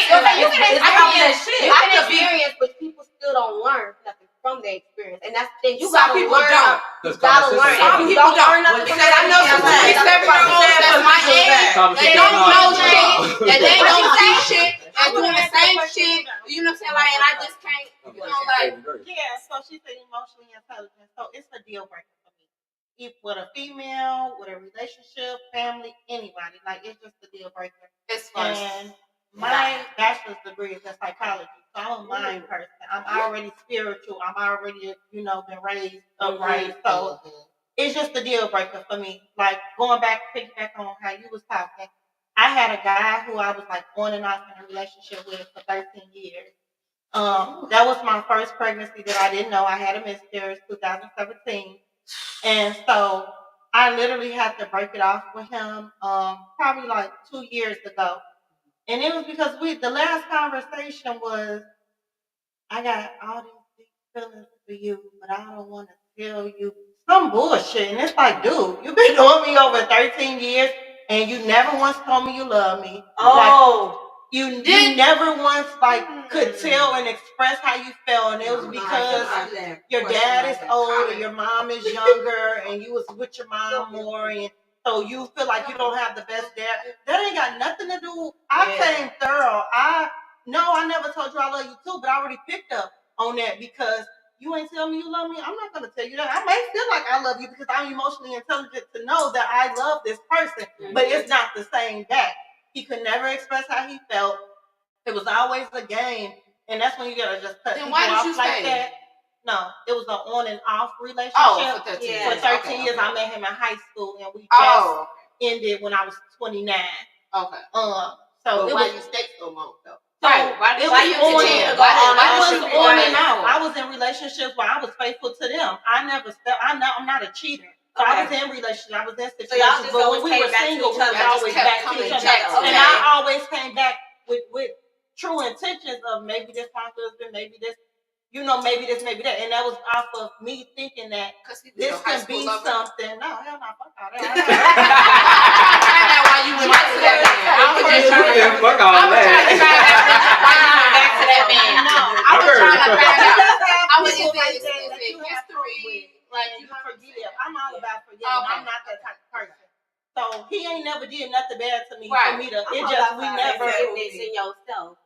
experience, but people still don't learn nothing from the experience, and that's the thing. You Some gotta people learn. don't. You gotta learn. Some If you people don't learn don't. nothing from Because I know some that, 27-year-olds that's my age. They don't know shit, and they don't do shit, and doing the same shit. You know what I'm saying? Like, and I just can't, you know, like. Yeah, so she said emotionally intelligent. So it's a deal breaker for me. If with a female, with a relationship, family, anybody, like it's just a deal breaker. It's fun. And my bachelor's degree is in psychology, so I'm a mind person. I'm already spiritual. I'm already, been raised upright. So it's just a deal breaker for me. Like going back, piggyback on how you was talking. I had a guy who I was like on and off in a relationship with for 13 years. That was my first pregnancy that I didn't know. I had a miscarriage 2017. And so I literally had to break it off with him probably like 2 years ago. And it was because the last conversation was, I got all these deep feelings for you, but I don't want to tell you some bullshit. And it's like, dude, you've been knowing me over 13 years and you never once told me you love me. Oh. You never once could tell and express how you felt, and it was because your dad is old or your mom is younger, and you was with your mom more, and so you feel like you don't have the best dad. That ain't got nothing to do. I came thorough. I never told you I love you too, but I already picked up on that because you ain't tell me you love me. I'm not gonna tell you that. I may feel like I love you because I'm emotionally intelligent to know that I love this person, but it's not the same back. He could never express how he felt. It was always a game, and that's when you gotta just cut people off like that. No, it was an on and off relationship. Oh, for 13 years. years. For 13 years, I met him in high school, and we just ended when I was 29. Okay. So But why you stay so long though? Right. Why it you was on continue? and Why on. should I be was on right and out. before? I was in relationships where I was faithful to them. I'm not a cheater. So I was in relationships. I was in situations, just but when always we came were back to single, each we other. was Y'all always just kept back to coming each other. back. And Okay. I always came back with true intentions of maybe this my husband, maybe this, maybe this, maybe that. And that was off of me thinking that this can be something. No, hell no, fuck all that. Why you went back to that man? I was just trying to fuck all I was that. trying to find out why you went back to that man. No, I was trying to find out. I was people just like is that it you have fun with. history? Like And you forgive. I'm all about forgiving. Okay. I'm not that type of person. So he ain't never did nothing bad to me. Right. For me to, it just we never. Forgiveness in yourself.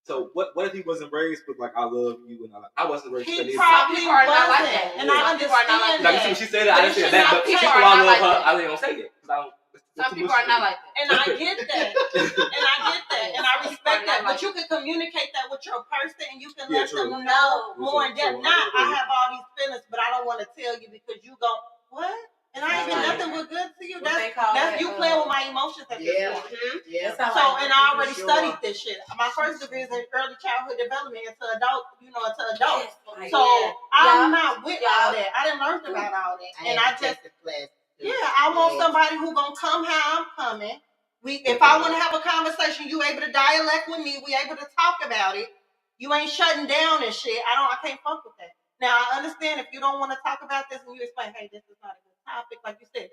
So what if he wasn't raised with like I love you and I wasn't raised with He that either. probably people are not like wasn't, that. and Yeah. I Some people are not like understand Like that. when she said it, I But didn't it say should that, not but take- people are I not love like her, that. I didn't say it. 'Cause I don't, Some people are not like that. And I get that, and I get that, and I respect that. But you can communicate that with your person, and you can Yeah, let true. them know True, more in true, depth. true. Now I I agree. have all these feelings, but I don't want to tell you because you go what? And I ain't been nothing but good to you. What they call That's that, you playing with my emotions at this Yeah. point. Yeah. So, and I already studied this shit. My first degree is in early childhood development into adult, into adults. So I'm not with all that. I didn't learn about all that, and I just I want somebody who gonna come how I'm coming. If I want to have a conversation, you able to dialect with me. We able to talk about it. You ain't shutting down and shit. I can't fuck with that. Now I understand if you don't want to talk about this and you explain, hey, this is not a good topic, like you said.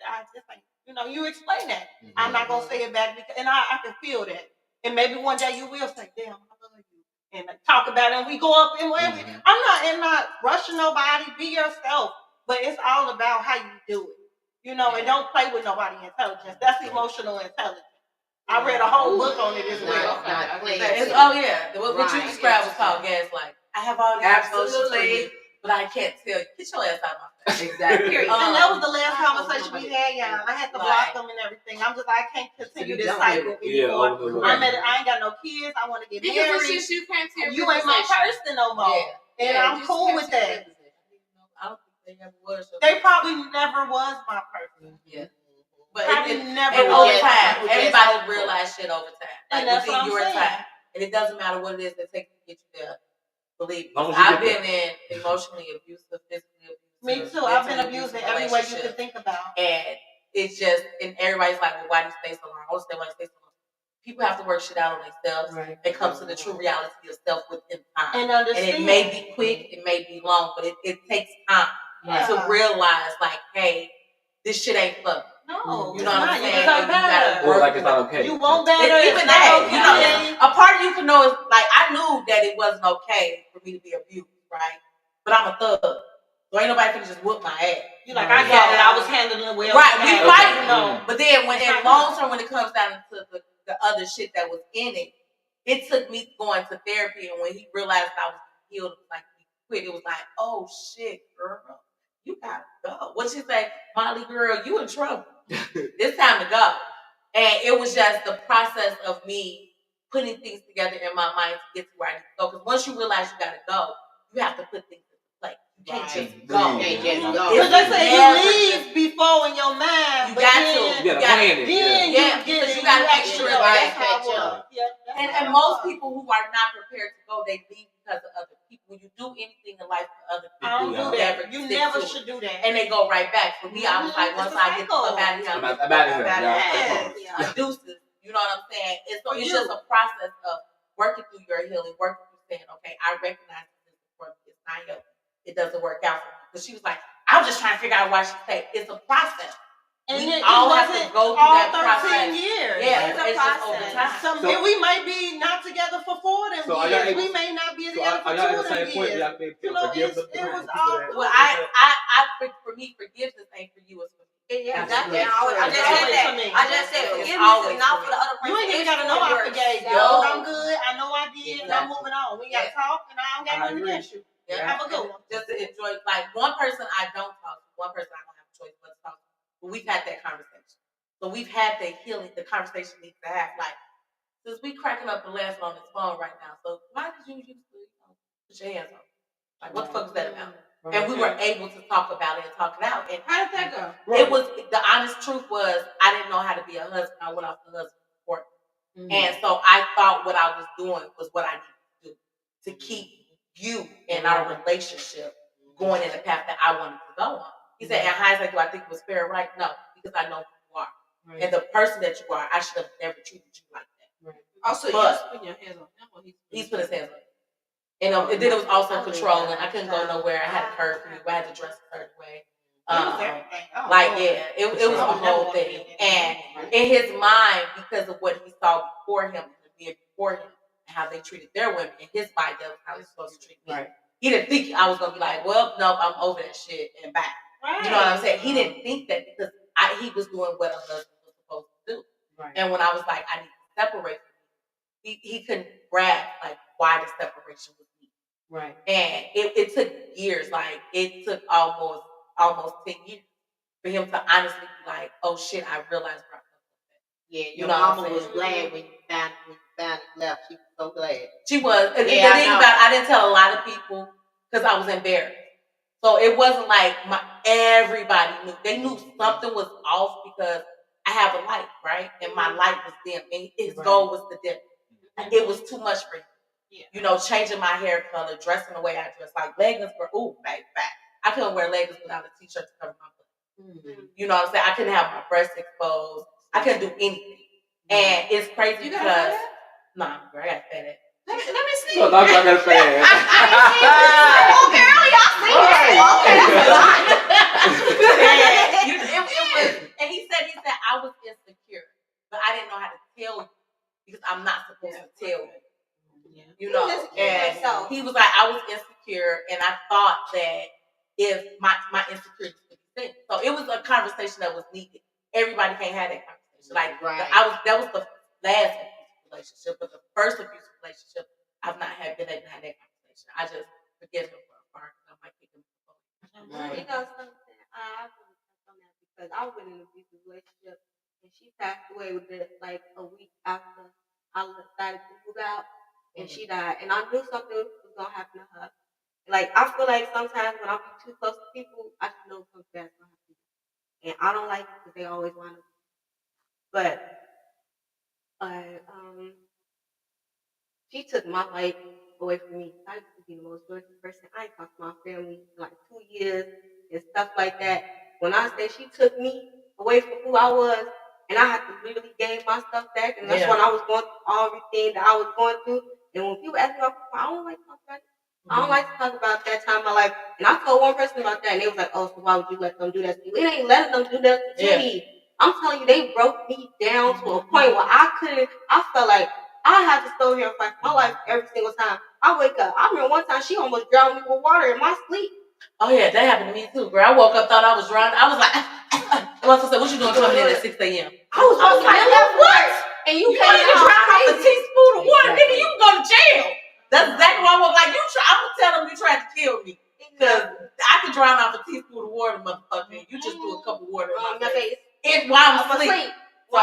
You explain that. Mm-hmm. I'm not gonna say it back because, and I can feel that. And maybe one day you will say, damn, I love you, and talk about it. And we go up and whatever. Mm-hmm. I'm not rushing nobody. Be yourself, but it's all about how you do it. And don't play with nobody's intelligence. That's emotional intelligence. I read a whole book on it as well. What you described was called gaslight. I have all these emotions for you, but I can't tell you. Get your ass out of my face. Exactly. And that was the last conversation we had, y'all. I had to block them and everything. I'm just, I can't continue this cycle anymore. I ain't got no kids. I want to get married. You ain't my person no more. And I'm cool with that. I don't think they ever was. They probably never was my person. Yeah. But never over time, everybody realize shit over time. And that's what I'm saying. Time. And it doesn't matter what it is that takes to get you there. Believe me. I've been in emotionally abusive, physically abusive. Me too. I've been abused in every way you can think about. And it's just, and everybody's like, well, why do you stay so long? I want to stay, why do you stay so long? People have to work shit out on themselves. Right. It comes to the true reality of self within time. And understand. And it may be quick, it may be long, but it takes time to realize, like, hey, this shit ain't for me. No, you know what I'm saying? You deserve better. Or like it's not okay. You want better. Even that, a part of you can know is like I knew that it wasn't okay for me to be abused, right? but I'm a thug. So ain't nobody finna just whoop my ass. You like, I got it. I was handling it well. Right, we fight, you know. but then when in long term, when it comes down to the other shit that was in it, it took me going to therapy, and when he realized I was healed, it was like he quit. It was like, oh shit, girl, you gotta go. What she say, Molly, girl, you in trouble. It's time to go. And it was just the process of me putting things together in my mind to get to where I need to go. Because once you realize you gotta go, you have to put things into place. You can't just go. You can't just go. Because they say you leave before in your mind. You got to. You gotta plan it. Then because you gotta make sure that's that how it was. And most people who are not prepared to go, they leave because of other people. When you do anything in life for other people, I don't do that. You never should do that. And they go right back. For me, I was like, once I get the fuck out of here, I'm out of here. Deuces. You know what I'm saying? It's just a process of working through your healing, working through saying, okay, I recognize this before it's not healthy. It doesn't work out for me. Because she was like, I was just trying to figure out why she said it's a process. And we all have to go through that process. 13 years. Yeah, it's a process. And we might be not together for 4 of them years. We may not be together for 2 of them years. You know, it was all. Well, for me, forgiveness ain't for you. It's for me. Yeah, exactly. I just said forgiveness is not for the other person. You ain't even gotta know I forgave. Yo, I'm good. I know I did. And I'm moving on. We gotta talk, and I don't got nothing against you. Have a good one. Just to enjoy. Like one person I don't talk to. One person I don't have a choice but to talk to. But we've had that conversation. So we've had the healing. The conversation needs to have. Like, since we cracking up and laughing on this phone right now. So why did you used to put your hands on? Like, what the fuck is that about? And we were able to talk about it and talk it out. And how did that go? It was the honest truth was I didn't know how to be a husband. I went off the husband support. And so I thought what I was doing was what I needed to do to keep you and our relationship going in the path that I wanted to go on. He said, in hindsight, do I think it was fair? Right? No, because I know who you are. Right. And the person that you are, I should have never treated you like that. Right. Also, you put your hands on him, or he's put his hands on him. And then it was also controlling. I couldn't go nowhere. I had a curfew. I had to dress a certain way. It was a whole thing. And in his mind, because of what he saw before him, and being before him, and how they treated their women, in his mind, that was how they were supposed to treat me. Right. He didn't think I was gonna be like, well, nope, I'm over that shit and back. Right. You know what I'm saying? He didn't think that because he was doing what a husband was supposed to do. Right. And when I was like, I need to separate, he couldn't grasp like why the separation was needed. Right. And it took years. Like it took almost 10 years for him to honestly be like, oh shit, I realized where I was. Yeah, your mama was glad when you finally left. She was so glad. She was. And the thing about it, I didn't tell a lot of people because I was embarrassed. So it wasn't like everybody knew. They knew something was off because I have a light, right? And my light was dim. And his goal was to dim. And it was too much for him. Yeah. You know, changing my hair color, dressing the way I dress. Like leggings were, back. I couldn't wear leggings without a t-shirt to cover my butt. Mm-hmm. You know what I'm saying? I couldn't have my breasts exposed. I couldn't do anything. And it's crazy because I gotta say that. Let me see. No, I gotta say that. Oh, girl, y'all see that? Okay, and he said I was insecure, but I didn't know how to tell you because I'm not supposed to tell you. Yeah. You know, and he was like, I was insecure, and I thought that if my insecurities could be seen, so it was a conversation that was needed. Everybody can't have that conversation. Like that was the last abusive relationship, but the first abusive relationship, I've not been able to have that conversation. I just forgive him for a part. I might kick him. You know something? I want to touch on that because I was in an abusive relationship, and she passed away within like a week after I decided to move out, and she died. And I knew something was gonna happen to her. Like I feel like sometimes when I'm too close to people, I just know something bad's gonna happen, and I don't like it because they always want to. But she took my life away from me. I used to be the most joyful person. I ain't talked to my family in like 2 years and stuff like that. When I say she took me away from who I was, and I had to literally gain my stuff back, and that's when I was going through everything that I was going through. And when people ask me about people, I don't like to talk about it. I don't like to talk about that time in my life. And I told one person about that, and they was like, oh, so why would you let them do that to you? It ain't letting them do that to me. I'm telling you, they broke me down to a point where I felt like I had to stay here and fight for my life every single time. I wake up. I remember one time she almost drowned me with water in my sleep. Oh yeah, that happened to me too, girl. I woke up, thought I was drowning. I was like, what you doing coming in at 6 a.m.? I was like, what? And you wanted to drown off a teaspoon of water, nigga? You can go to jail. That's exactly why I was like, I'm gonna tell them you tried to kill me. Because I could drown off a teaspoon of water, motherfucker. You just threw a cup of water in my face. And while I was asleep. So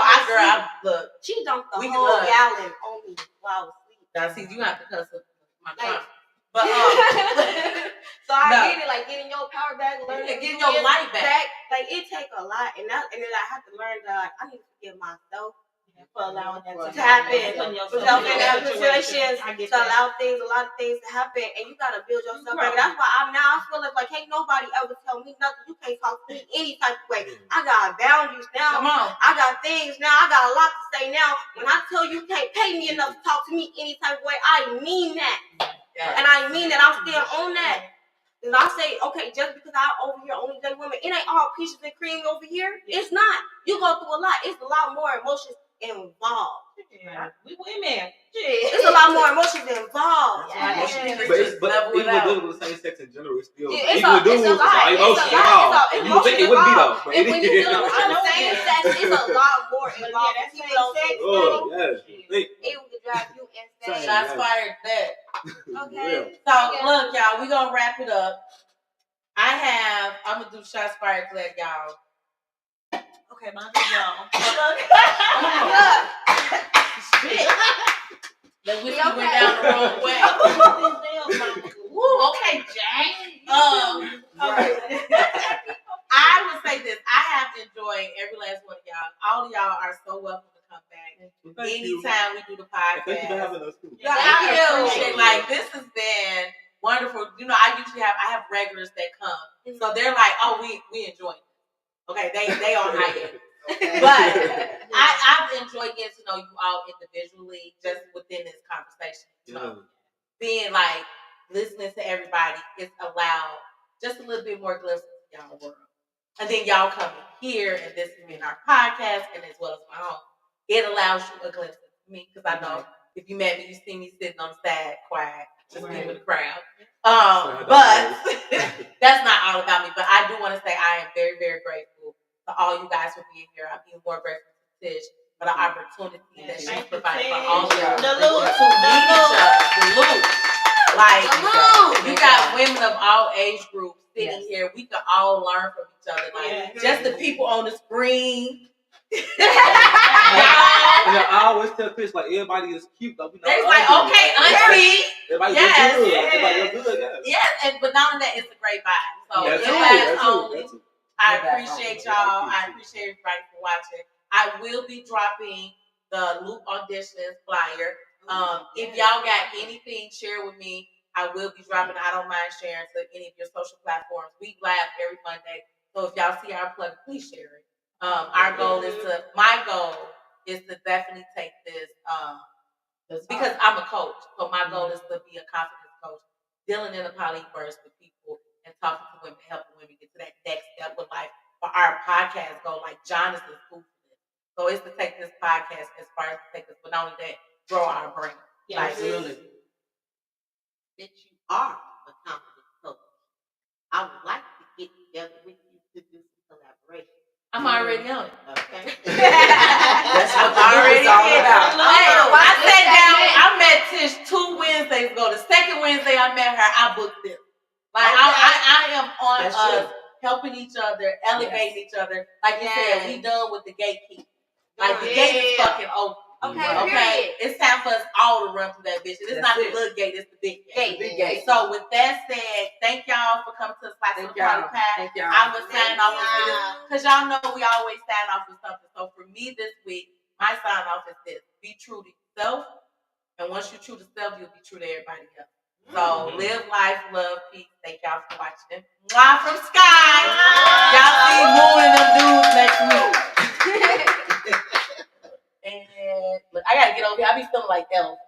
look. She dumped the whole gallon on me while I was asleep. Now see, you have to cuss my trunk. But so I get it, like getting your power back, learning getting your life back. Like it take a lot, and then I have to learn that I need to forgive myself for allowing that to happen. Yourself in that situations to allow a lot of things to happen, and you gotta build yourself back. That's why I feel like can't nobody ever tell me nothing. You can't talk to me any type of way. I got boundaries now. Come on. I got things now. I got a lot to say now. When I tell you can't pay me enough to talk to me any type of way, I mean that. And I mean that I'm still on that. And I say, okay, just because I over here only date women, it ain't all peaches and cream over here. It's not. You go through a lot. It's a lot more emotions involved. Yeah. We women. It's a lot more emotions involved. But even dealing with the same sex in general, it's still it's even with dudes, it's emotions. You would think it wouldn't be though. And when you deal with the same sex, it's a lot more involved. People don't think it would drive you insane. Shots fired that. Okay. So look, y'all, we gonna wrap it up. I'm gonna do shots fired to let y'all. Okay, my big y'all. Shit. The whiskey went down the wrong way. Woo, okay, Jack. I would say this. I have enjoyed every last one of y'all. All of y'all are so welcome to come back. Anytime we do the podcast. Thank you for having us too. Yeah, I appreciate. Like, this has been wonderful. You know, I have regulars that come, so they're like, "Oh, we enjoy it." Okay, they on high end. But I've enjoyed getting to know you all individually, just within this conversation. So being like listening to everybody, it's allowed just a little bit more glimpse into y'all world. And then y'all coming here, and this is in our podcast, and as well as my own, it allows you a glimpse of me, because I know if you met me, you see me sitting on the side, quiet, just being with the crowd. But that's not all about me. But I do want to say I am very, very grateful to all you guys for being here. I'm even more grateful to Tish for the opportunity that she's provided for all of us to meet each other. The loop. Like, you got women of all age groups sitting here. We can all learn from each other. Like, just the people on the screen. I always tell Chris, like, everybody is cute though. They was like, okay, auntie. Everybody look good. Everybody look good. Yes, but not only that, it's a great vibe. So I appreciate y'all. I appreciate everybody for watching. I will be dropping the Loop auditions flyer. If y'all got anything, share with me. I will be dropping. I don't mind sharing to any of your social platforms. We live every Monday, so if y'all see our plug, please share it. My goal is to definitely take this because I'm a coach. So my goal is to be a confidence coach, dealing in a polyverse with people and talking to women, helping women get to that next step with life. For our podcast goal, like John is the food for this. So it's to take this podcast as far as to take us, but not only that, grow our brain. Yeah, like, really. That you are a confidence coach. I would like to get together with you to do some collaboration. I'm already on it. Okay. That's what already all about. I sat down. I met Tish 2 Wednesdays ago. The second Wednesday I met her, I booked this. Like I am on That's us true. helping each other, elevating each other. Like you said, we done with the gatekeeping. Like the gate is fucking open. Okay. It's time for us all to run through that bitch. It's not the little gate, it's the big gate. Big gate. So with that said, thank y'all for coming to the Slice of the Party Pack. I'm gonna sign off with this because y'all know we always sign off with something. So for me this week, my sign off is this: be true to yourself, and once you're true to self, you'll be true to everybody else. So live life, love, peace. Thank y'all for watching. Mwah from Sky. Y'all see Moon and them dudes next week. And look, I gotta get over here. I be feeling like Elf.